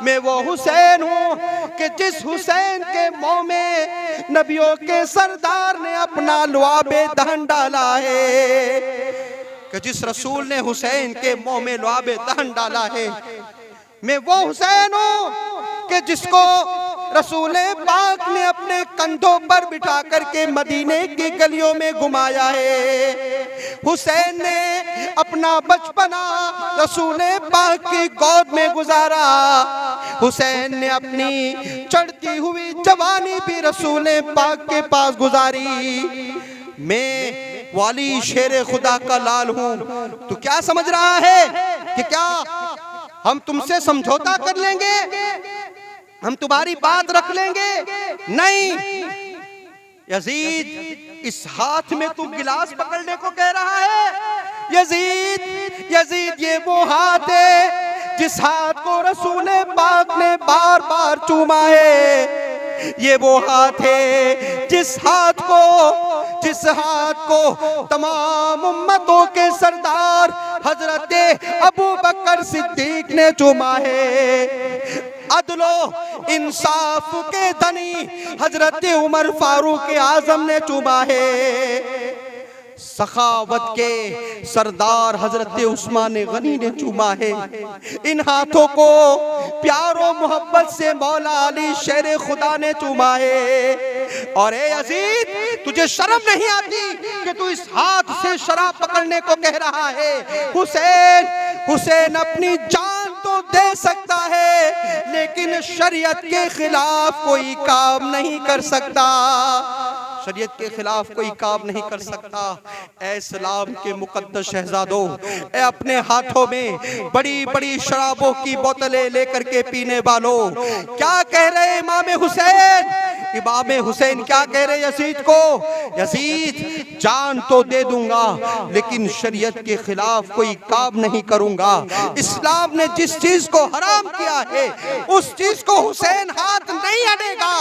Speaker 1: मैं वो हुसैन हूँ कि जिस हुसैन के मुंह में नबियों के सरदार ने अपना लुआबे दहन डाला है, कि जिस रसूल ने हुसैन के मुंह में लुआबे दहन डाला है। मैं वो हुसैन हूँ कि जिसको रसूल पाक ने अपने कंधों पर बिठा करके मदीने की गलियों में घुमाया है। हुसैन ने अपना बचपना रसूल पाक की गोद में गुजारा। हुसैन ने अपनी चढ़ती हुई जवानी भी रसूल पाक के पास गुजारी। मैं वाली शेर खुदा का लाल हूँ। तू क्या समझ रहा है कि क्या हम तुमसे समझौता कर लेंगे, हम तुम्हारी बात रख लेंगे? नहीं यजीद, इस हाथ में तू गिलास पकड़ने को कह रहा है? यजीद ये वो हाथ है जिस हाथ को रसूल पाक ने बार बार चूमा है। ये वो हाथ है जिस हाथ को तमाम उम्मतों के सरदार हजरत अबू बकर सिद्दीक ने चूमा है। अदलो इंसाफ के धनी हजरत उमर फारूक आजम ने चूमा है। सखावत के सरदार हजरत उस्मान गनी ने चूमा है। इन हाथों को प्यार और मोहब्बत से मौला अली शेर खुदा ने चूमा है। और ए यजीद, तुझे शर्म नहीं आती कि तू इस हाथ से शराब पकड़ने को कह रहा है? हुसैन अपनी जान तो दे सकता है लेकिन शरीयत के खिलाफ कोई काम नहीं कर सकता। शरीयत के खिलाफ कोई काम नहीं कर सकता। ए इस्लाम के मुकद्दस शहजादों, ए अपने हाथों में बड़ी बड़ी शराबों की बोतलें लेकर के पीने वालों, क्या कह रहे इमाम हुसैन? इमाम हुसैन क्या कह रहे यजीद को? यजीद, जान तो दे दूंगा लेकिन शरीयत के खिलाफ कोई काम नहीं करूंगा। इस्लाम ने जिस चीज को हराम किया है उस चीज को हुसैन हाथ नहीं अड़ेगा।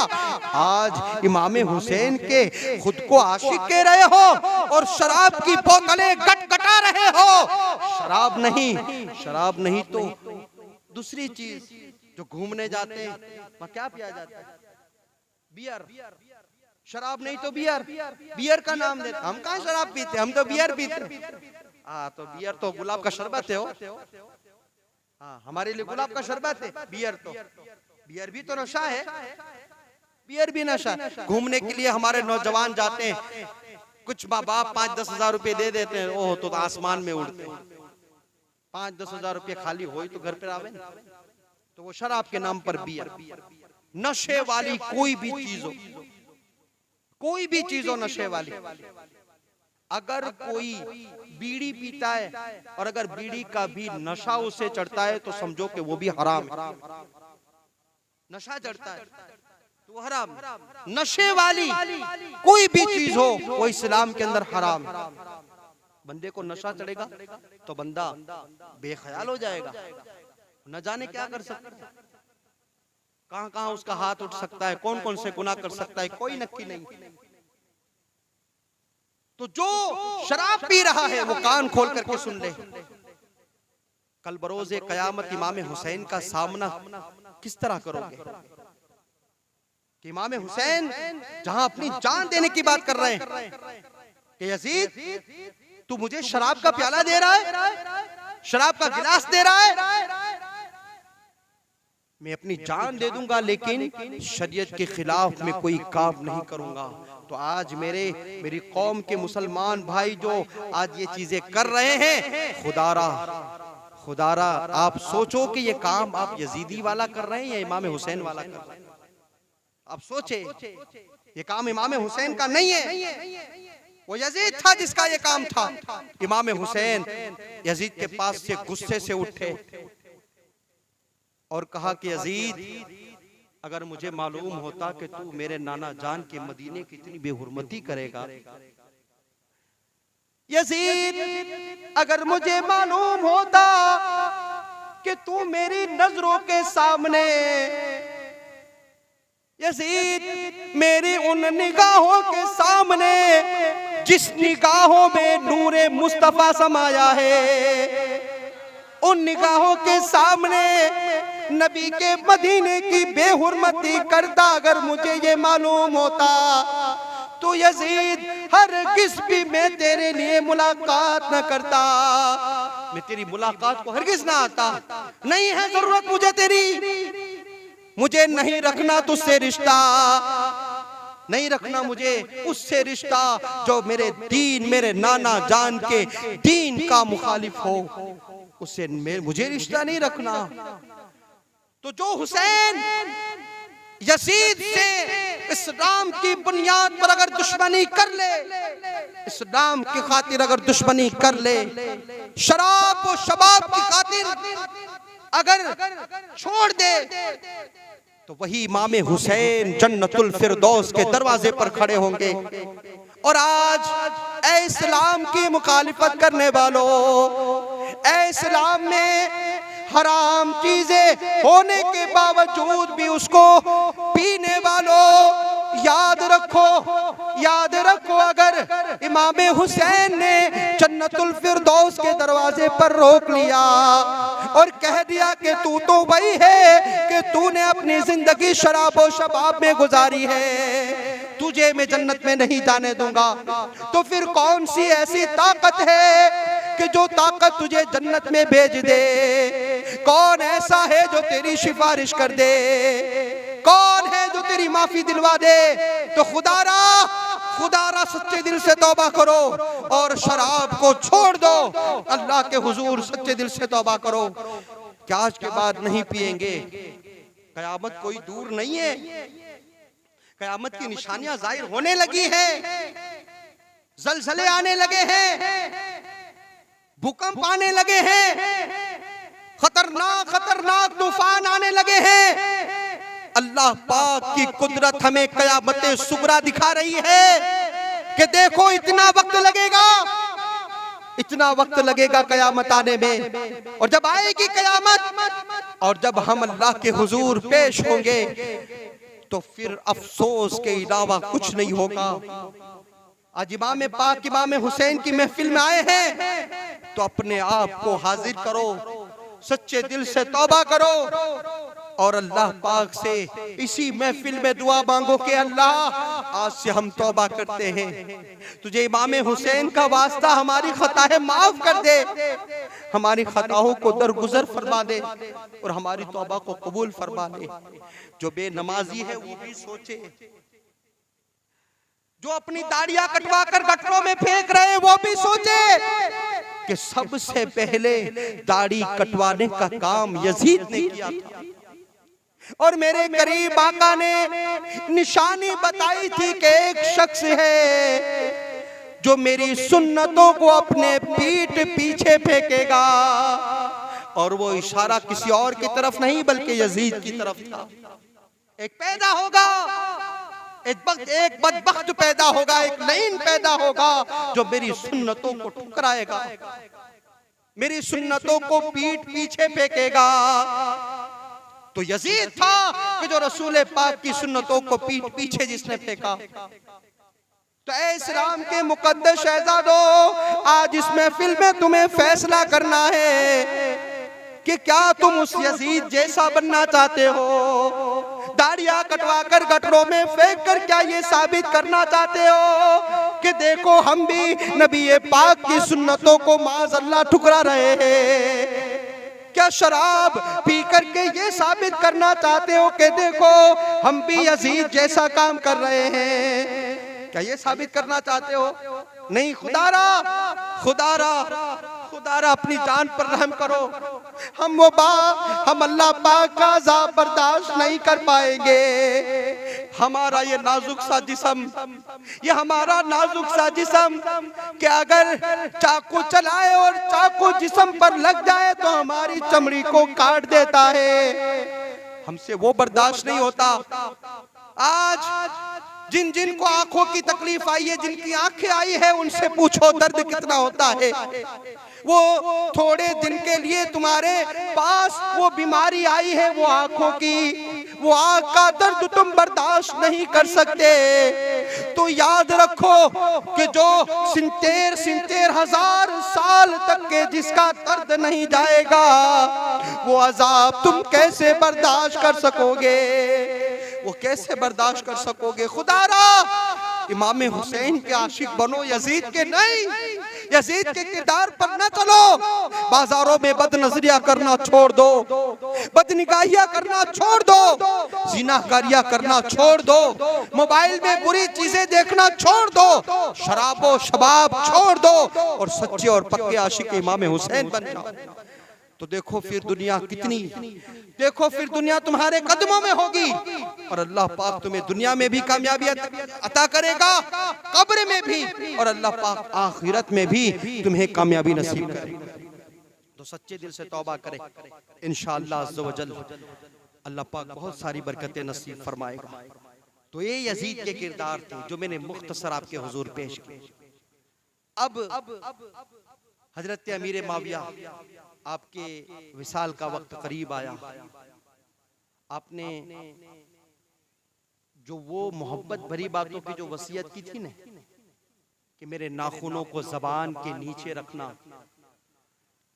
Speaker 1: आज इमाम हुसैन के खुद को आशिक कह रहे हो और शराब की बोतलें गटगटा रहे हो। शराब नहीं तो दूसरी चीज जो घूमने जाते हैं वहां क्या पिया जाता है? बियर। शराब नहीं तो बियर का नाम देते। हम कहाँ शराब पीते, हम तो बियर पीते। तो बियर तो गुलाब का शरबत है। हमारे लिए गुलाब का शरबत है। बियर भी तो नशा है। बियर भी नशा। घूमने के लिए हमारे नौजवान जाते हैं, कुछ माँ बाप 5-10 हजार रुपए दे देते हैं, ओह तो आसमान में उड़ते हैं। 5-10 हजार रुपये खाली हो तो घर पे आवे ना, तो वो शराब के नाम पर बियर। नशे वाली कोई भी चीज हो नशे वाली। अगर कोई बीड़ी पीता है और अगर बीड़ी का भी नशा उसे चढ़ता है तो समझो कि वो भी हराम है। नशा चढ़ता है तो हराम। नशे वाली कोई भी चीज हो वो इस्लाम के अंदर हराम है। बंदे को नशा चढ़ेगा तो बंदा बेख्याल हो जाएगा, न जाने क्या कर सकता है। कहां कहां उसका हाथ उठ सकता है, कौन कौन से गुनाह कर सकता है, कोई नक्की नहीं। तो जो शराब पी रहा है वो कान खोल करके सुन ले, कल बरोज़े कयामत इमाम हुसैन का सामना किस तरह करोगे? कि इमाम हुसैन जहां अपनी जान देने की बात कर रहे हैं कि यजीद तू मुझे शराब का प्याला दे रहा है, शराब का गिलास दे रहा है, मैं अपनी जान दे दूंगा लेकिन शरीयत के खिलाफ मैं कोई काम नहीं करूंगा। तो आज मेरी कौम के मुसलमान भाई जो आज ये चीजें कर रहे हैं, खुदारा आप सोचो कि ये काम आप यजीदी वाला कर रहे हैं या इमाम हुसैन वाला कर रहे हैं? आप सोचे, ये काम इमाम हुसैन का नहीं है, वो यजीद था जिसका ये काम था। इमाम हुसैन यजीद के पास से गुस्से से उठे और कहा कि यजीद अगर मुझे मालूम होता कि तू मेरे नाना जान के मदीने की इतनी बेहुरमती करेगा, यजीद अगर मुझे मालूम होता कि तू मेरी नजरों के सामने, यजीद मेरी उन निगाहों के सामने जिस निगाहों में नूरे मुस्तफा समाया है, उन निगाहों के सामने नबी के मदीने की बेहुरमती करता अगर मुझे ये मालूम होता तो यजीद हर किस भी मैं तेरे लिए मुलाकात न करता, मैं तेरी मुलाकात को हरगिज ना आता। नहीं है जरूरत मुझे तेरी, मुझे नहीं रखना तुझसे रिश्ता, नहीं रखना मुझे उससे रिश्ता जो मेरे दीन, मेरे नाना जान के दीन का मुखालिफ हो, उससे मुझे रिश्ता नहीं रखना। तो जो हुसैन यजीद से इस्लाम की बुनियाद पर अगर दुश्मनी कर ले, इस्लाम की खातिर अगर दुश्मनी कर ले, शराब और शबाब की खातिर अगर छोड़ दे, तो वही इमाम हुसैन जन्नतुल फिरदौस के दरवाजे पर खड़े होंगे। और आज ऐ इस्लाम की मुखालिफत करने वालों, ऐ इस्लाम में हराम चीजें होने के बावजूद भी उसको पीने वालों, याद रखो अगर इमाम हुसैन ने जन्नतुल फिरदौस के दरवाजे पर रोक लिया और कह दिया कि तू तो वही है कि तूने अपनी जिंदगी शराब और शबाब में गुजारी है, तुझे मैं जन्नत में नहीं जाने दूंगा, तो फिर कौन सी ऐसी ताकत है कि जो ताकत तुझे जन्नत में भेज दे? कौन ऐसा है जो तेरी सिफारिश कर दे? कौन है जो तेरी माफी दिलवा दे? तो खुदारा सच्चे दिल से तौबा करो और शराब को छोड़ दो, अल्लाह के हुजूर सच्चे दिल से तौबा करो कि आज के बाद नहीं पिएंगे। कयामत कोई दूर नहीं है, कयामत की निशानियां जाहिर होने लगी हैं, जलजले आने लगे हैं, भूकंप आने लगे हैं, खतरनाक तूफान आने लगे हैं। अल्लाह पाक की कुदरत हमें कयामते सुगरा दिखा रही है कि देखो इतना वक्त लगेगा कयामत आने में। और जब आएगी कयामत और जब हम अल्लाह के हुजूर पेश होंगे तो फिर अफसोस के अलावा कुछ नहीं होगा। आज इमाम पाक इमाम हुसैन की महफिल में आए हैं तो अपने आप को हाजिर करो, सच्चे दिल से तौबा करो और अल्लाह पाक से इसी महफिल में दुआ मांगो कि अल्लाह आज से हम तौबा करते हैं, तुझे इमाम हुसैन का वास्ता हमारी खताएं माफ कर दे, हमारी खताओं को दरगुजर फरमा दे और हमारी तौबा को कबूल फरमा दे। जो बेनमाजी है वो भी सोचे, जो अपनी दाढ़ियां कटवा कर गटरों में फेंक रहे हैं वो भी सोचे कि सबसे पहले दाढ़ी कटवाने का काम यजीद ने किया था। और मेरे करीब आका ने निशानी बताई थी कि एक शख्स है जो मेरी सुन्नतों को अपने पीठ पीछे फेंकेगा, और वो इशारा किसी और की तरफ नहीं बल्कि यजीद की तरफ था। एक पैदा होगा, एक बदबख्त पैदा होगा, एक लईन पैदा होगा जो मेरी सुन्नतों को ठुकराएगा, मेरी सुन्नतों को पीठ पीछे फेंकेगा। तो यजीद था कि जो रसूल पाक की सुन्नतों को पीठ पीछे जिसने फेंका। तो ऐ इस्लाम के मुकद्दस शहजादों, आज इस महफिल में तुम्हें फैसला करना है कि क्या तुम उस यजीद जैसा बनना चाहते हो, दाढ़ियां कटवा कर गटरों में फेंक कर क्या ये साबित करना चाहते हो कि देखो हम भी नबी पाक की सुन्नतों को माज़अल्लाह ठुकरा रहे हैं। क्या शराब पी करके ये साबित करना चाहते हो कि देखो हम भी यजीद जैसा काम कर रहे हैं? क्या ये साबित करना चाहते हो? नहीं, खुदारा खुदारा खुदारा अपनी जान पर रहम करो। हम अल्लाह पाक का अज़ाब बर्दाश्त नहीं कर पाएंगे। हमारा ये नाजुक सा जिस्म, ये हमारा नाजुक सा जिस्म कि अगर चाकू चलाए और चाकू जिस्म पर लग जाए तो हमारी चमड़ी को काट देता है, हमसे वो बर्दाश्त नहीं होता। आज जिन जिन को आंखों की तकलीफ आई है, जिनकी आंखें आई है, उनसे पूछो दर्द कितना होता है। वो थोड़े दिन के लिए तुम्हारे पास वो बीमारी आई है, वो आंखों की, वो आंख का दर्द तुम बर्दाश्त नहीं कर सकते। तो याद रखो कि जो 70 हजार साल तक के जिसका दर्द नहीं जाएगा, वो अजाब तुम कैसे बर्दाश्त कर सकोगे? वो कैसे बर्दाश्त कर सकोगे? खुदारा इमाम हुसैन के आशिक बनो, यजीद के नहीं। यजीद के किरदार पर न चलो। बाजारों में बदनजरिया करना छोड़ दो, बदनिगाहिया करना छोड़ दो, जिनाकारिया करना छोड़ दो, मोबाइल में बुरी चीजें देखना छोड़ दो, शराबो शबाब छोड़ दो और सच्चे और पक्के आशिक इमाम हुसैन बन जाओ। तो देखो फिर दुनिया कितनी, देखो फिर दुनिया तुम्हारे कदमों में होगी और अल्लाह पाक तुम्हें दुनिया में भी कामयाबी अता करेगा, कब्र में भी, और अल्लाह पाक आखिरत में भी तुम्हें कामयाबी नसीब करेगा। तो सच्चे दिल से तौबा करें, इंशाअल्लाह अज़्ज़ व जल अल्लाह पाक बहुत सारी बरकतें नसीब फरमाएगा। तो ये यजीद के किरदार थे जो मैंने मुख्तसर आपके हुजूर पेश किए। अब हजरत अमीर माविया, आपके विसाल का वक्त करीब आया। आपने जो वो मोहब्बत भरी बातों की जो वसीयत की थी ना कि मेरे नाखूनों को जबान के नीचे रखना,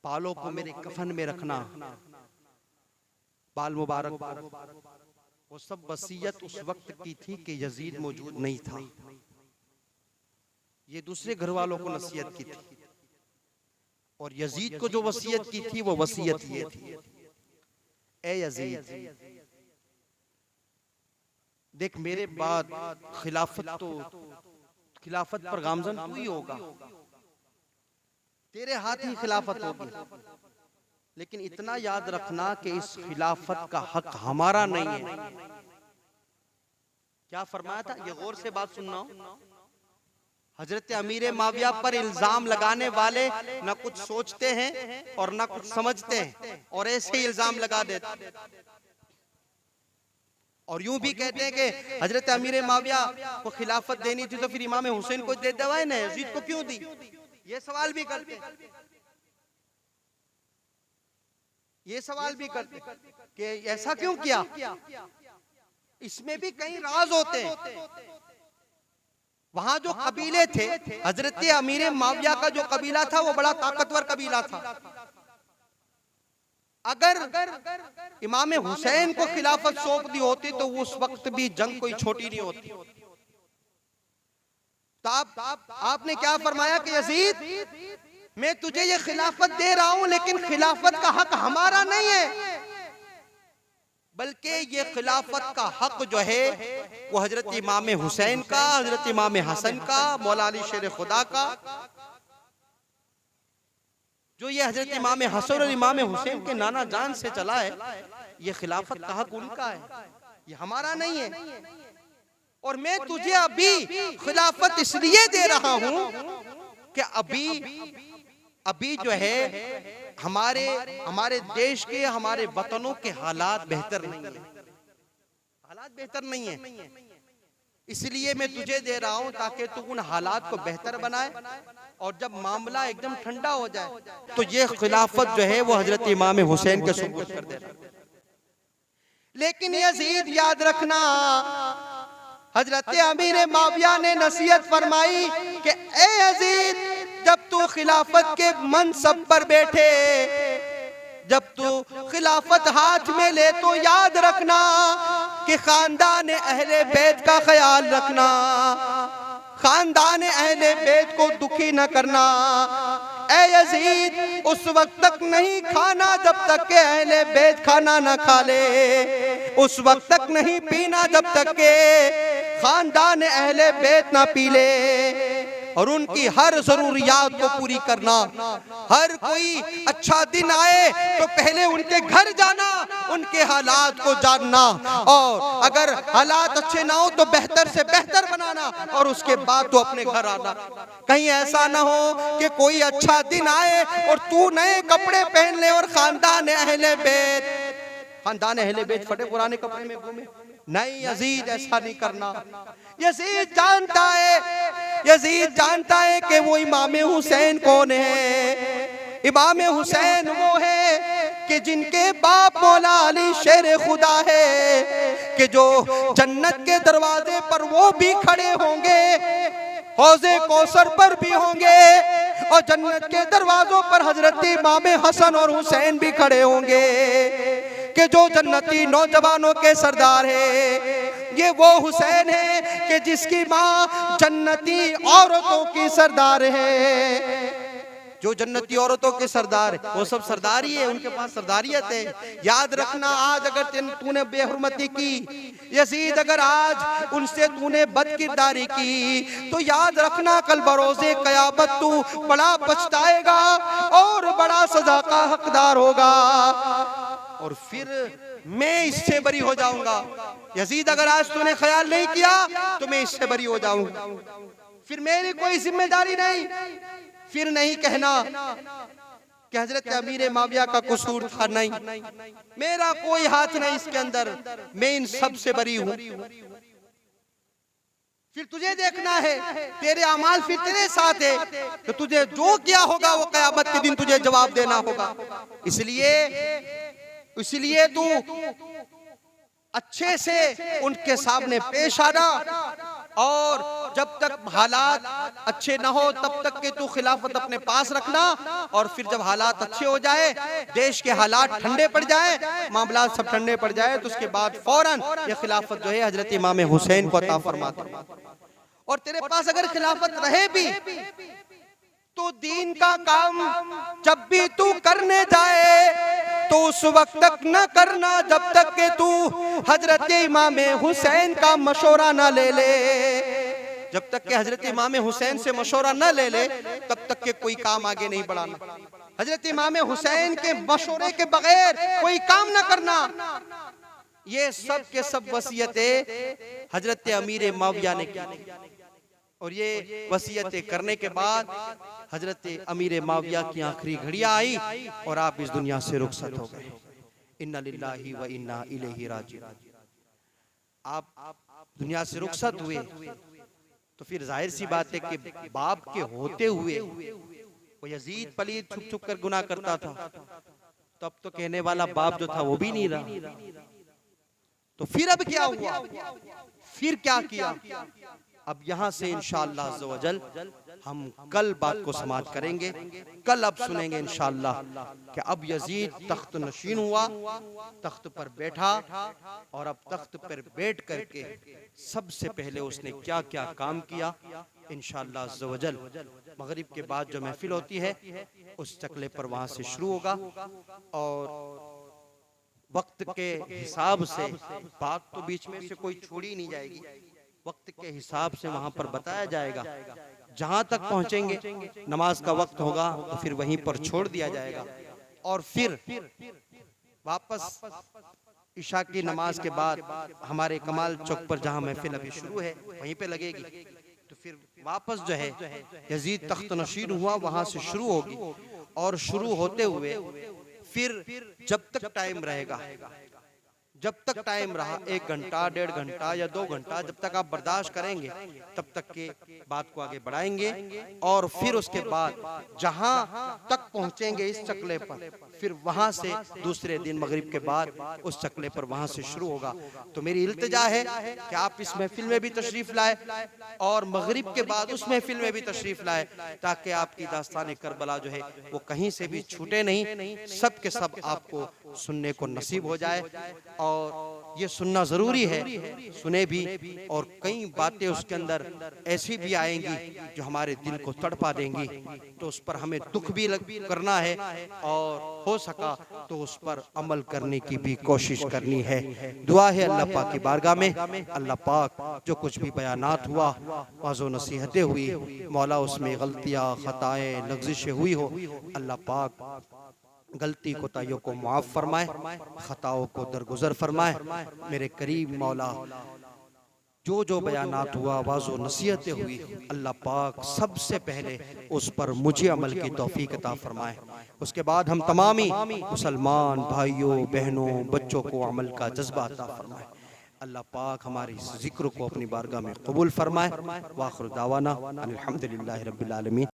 Speaker 1: बालों को मेरे कफन में रखना, बाल मुबारक, वो सब वसीयत उस वक्त की थी कि यजीद मौजूद नहीं था। ये दूसरे घर वालों को नसीहत की थी और यजीद को जो वसीयत की थी वो वसीयत ये थी, ए यजीद देख मेरे बाद खिलाफत पर गामजन तू ही होगा, तेरे हाथ ही खिलाफत होगी, लेकिन इतना याद रखना कि इस खिलाफत का हक हमारा नहीं है। क्या फरमाया था? ये गौर से बात सुनना। हजरत अमीर माविया पर इल्जाम लगाने वाले ना कुछ सोचते हैं और ना कुछ समझते हैं और ऐसे ही इल्जाम लगा देते और यूं भी कहते हैं कि हजरत अमीर माविया को खिलाफत देनी थी तो फिर इमाम हुसैन को दे दवाए ना, यजीद को क्यों दी? ये सवाल भी करते, ये सवाल भी करते कि ऐसा क्यों किया? इसमें भी कई राज होते हैं। वहां जो कबीले थे, हजरत अमीर माविया का जो कबीला था वो बड़ा ताकतवर कबीला था। अगर इमाम हुसैन को खिलाफत सौंप दी होती तो उस वक्त भी जंग कोई छोटी नहीं होती। तो आपने क्या फरमाया कि यजीद मैं तुझे ये खिलाफत दे रहा हूं, लेकिन खिलाफत का हक हमारा नहीं है, बल्कि ये खिलाफत का हक जो है वो हजरत इमाम हुसैन का, हजरत इमाम हसन का, मौला अली शेर खुदा का। जो ये हजरत इमाम हसन और इमाम हुसैन के नाना जान से चला है, ये खिलाफत का हक उनका है, ये हमारा नहीं है। और मैं तुझे अभी खिलाफत इसलिए दे रहा हूं कि अभी जो है हमारे देश के, हमारे वतनों के हालात बेहतर नहीं है, हालात बेहतर नहीं है, इसलिए मैं तुझे दे रहा हूं ताकि तू उन हालात को बेहतर बनाए और जब मामला एकदम ठंडा हो जाए तो ये खिलाफत जो है वो हजरत इमाम हुसैन के सुपुर्द कर दे रहा है। लेकिन यजीद याद रखना, हजरत अमीर माविया ने नसीहत फरमाई कि ए यजीद, जब तू खिलाफत के मनसब पर बैठे, जब तू खिलाफत हाथ में ले, तो याद रखना कि खानदान अहले बैत का ख्याल रखना, खानदान अहले बैत को दुखी न करना। ए यजीद, उस वक्त तक नहीं खाना जब तक के अहले बैत खाना न खा ले, उस वक्त तक नहीं पीना जब तक के खानदान अहले बैत ना पी ले, और उनकी हर जरूरियात को पूरी करना। हर कोई अच्छा दिन आए तो पहले उनके घर जाना, उनके हालात को जानना, और अगर हालात अच्छे ना हो तो बेहतर से बेहतर बनाना, और उसके बाद तो अपने घर आना। कहीं ऐसा ना हो कि कोई अच्छा दिन आए और तू नए कपड़े पहन ले और खानदान अहले बैत फटे पुराने कपड़े में घूमे। नहीं यजीद, ऐसा नहीं करना। यजीद जानता है कि वो इमाम हुसैन कौन है। इमाम हुसैन वो है कि जिनके बाप मौला अली शेर खुदा है, कि जो जन्नत के दरवाजे पर वो भी खड़े होंगे, हौज़े कौसर पर भी होंगे, और जन्नत के दरवाजों पर हजरत इमाम हसन और हुसैन भी खड़े होंगे, कि जो जन्नती नौजवानों के सरदार है। ये वो हुसैन है कि जिसकी माँ जन्नती औरतों की सरदार है। जो जन्नती औरतों के सरदार है वो सब सरदार ही है, उनके पास सरदारियत है। याद रखना, आज अगर तूने बेहुरमती की, यजीद अगर आज उनसे तूने बदकिरदारी की, तो याद रखना कल बरोज़े क़यामत तू बड़ा पछताएगा और बड़ा सजा का हकदार होगा, और फिर मैं इससे बरी हो जाऊंगा। यजीद अगर आज तूने ख्याल नहीं किया तो मैं इससे बरी हो जाऊंगा, फिर मेरी कोई जिम्मेदारी नहीं। फिर नहीं कहना कि हजरत अमीर माविया का कसूर था, नहीं, मेरा कोई हाथ नहीं इसके अंदर, मैं इन सब से बरी हूं। फिर तुझे देखना है, तेरे अमाल फिर तेरे साथ है, तो तुझे जो किया होगा वो क़यामत के दिन तुझे जवाब देना होगा। इसलिए तू अच्छे से उनके सामने पेश आना, और जब तक हालात अच्छे ना हो तब तक के तू खिलाफत अपने पास रखना, और फिर जब हालात अच्छे हो जाए, देश के हालात ठंडे पड़ जाए, मामला सब ठंडे पड़ जाए, तो उसके बाद फौरन ये खिलाफत जो है हजरत इमाम हुसैन को अता फरमाते। और तेरे पास अगर खिलाफत रहे भी तो दीन का काम जब भी तू करने जाए तो उस वक्त तक न करना जब तक के तू हजरत इमाम हुसैन का मशवरा न ले ले। जब तक के हजरत इमाम हुसैन से मशवरा न ले ले तब तक के कोई काम आगे नहीं बढ़ाना। हजरत इमाम हुसैन के मशवरे के बगैर कोई काम न करना। ये सब के सब वसीयतें हजरत अमीर माविया ने की, और ये वसीयतें करने के बाद हजरत अमीर माविया की आखिरी घड़ियां आई और आप इस दुनिया से रुखसत हो गए। इन्ना लिल्लाहि व इन्ना इलैहि राजिऊन। आप दुनिया से रुखसत हुए तो फिर जाहिर सी बात है कि बाप के होते हुए वो यजीद पलीद छुप छुप कर गुनाह करता था, तब तो कहने वाला बाप जो था वो भी नहीं रहा। तो फिर अब क्या हुआ, फिर क्या किया? अब यहाँ से इंशाअल्लाह अज़्ज़ व जल हम कल बात को समाप्त करेंगे। कल अब सुनेंगे इंशाअल्लाह कि अब यजीद तख्त नशीन हुआ, तख्त पर बैठा, और अब तख्त पर बैठ करके सबसे पहले उसने क्या क्या काम किया। इंशाअल्लाह अज़्ज़ व जल मगरिब के बाद जो महफिल होती है उस चकले पर वहाँ से शुरू होगा, और वक्त के हिसाब से बात तो बीच में से कोई छोड़ी नहीं जाएगी। वक्त के हिसाब से वहां पर बताया जाएगा, जहां तक पहुंचेंगे नमाज का वक्त होगा तो फिर वहीं पर छोड़ दिया जाएगा, और फिर वापस इशा की नमाज के बाद हमारे कमाल चौक पर जहां महफिल अभी शुरू है वहीं पे लगेगी। तो फिर वापस जो है यजीद तख्त नशीन हुआ वहां से शुरू होगी, और शुरू होते हुए फिर जब तक टाइम रहेगा, जब तक टाइम रहा, 1 घंटा, 1.5 घंटा या 2 घंटा, जब तक आप बर्दाश्त करेंगे तब तक के बात को आगे बढ़ाएंगे। और फिर उसके बाद जहां तक पहुंचेंगे इस चकले पर, फिर वहां से दूसरे दिन मगरिब के बाद उस चकले पर वहां से शुरू होगा। तो मेरी इल्तिजा है कि आप इस महफिल में भी तशरीफ लाए और मगरिब के बाद उस महफिल में भी तशरीफ लाए, ताकि आपकी दास्तान करबला जो है वो कहीं से भी छूटे नहीं, सब के सब आपको सुनने को नसीब हो जाए। और ये सुनना जरूरी है, सुने भी। और कई बातें उसके अंदर ऐसी भी आएंगी जो हमारे दिल को तड़पा देंगी, तो उस पर हमें दुख भी करना है और हो सका तो उस पर अमल करने की भी कोशिश करनी है। दुआ है अल्लाह पाक की बारगाह में, अल्लाह पाक जो कुछ भी बयानात हुआ, वाज़ो नसीहतें हुई, मौला उसमें गलतियाँ, खताएं, लग़्ज़िशें हुई हो, अल्लाह पाक गलती कोताहियों को माफ़ फरमाए, खताओं को दरगुजर फरमाए। मेरे करीब मौला जो जो बयानात हुआ, वाज़ो नसीहतें हुई, अल्लाह पाक सबसे पहले उस पर मुझे अमल की तौफीक अता फरमाए। उसके बाद हम तमामी मुसलमान भाइयों, बहनों, बच्चों को अमल का जज्बा अता फरमाए। अल्लाह पाक हमारी इस जिक्र को अपनी बारगाह में कबूल फरमाए। वाखिर दावाना अल्हम्दुलिल्लाहि रब्बिल आलमीन।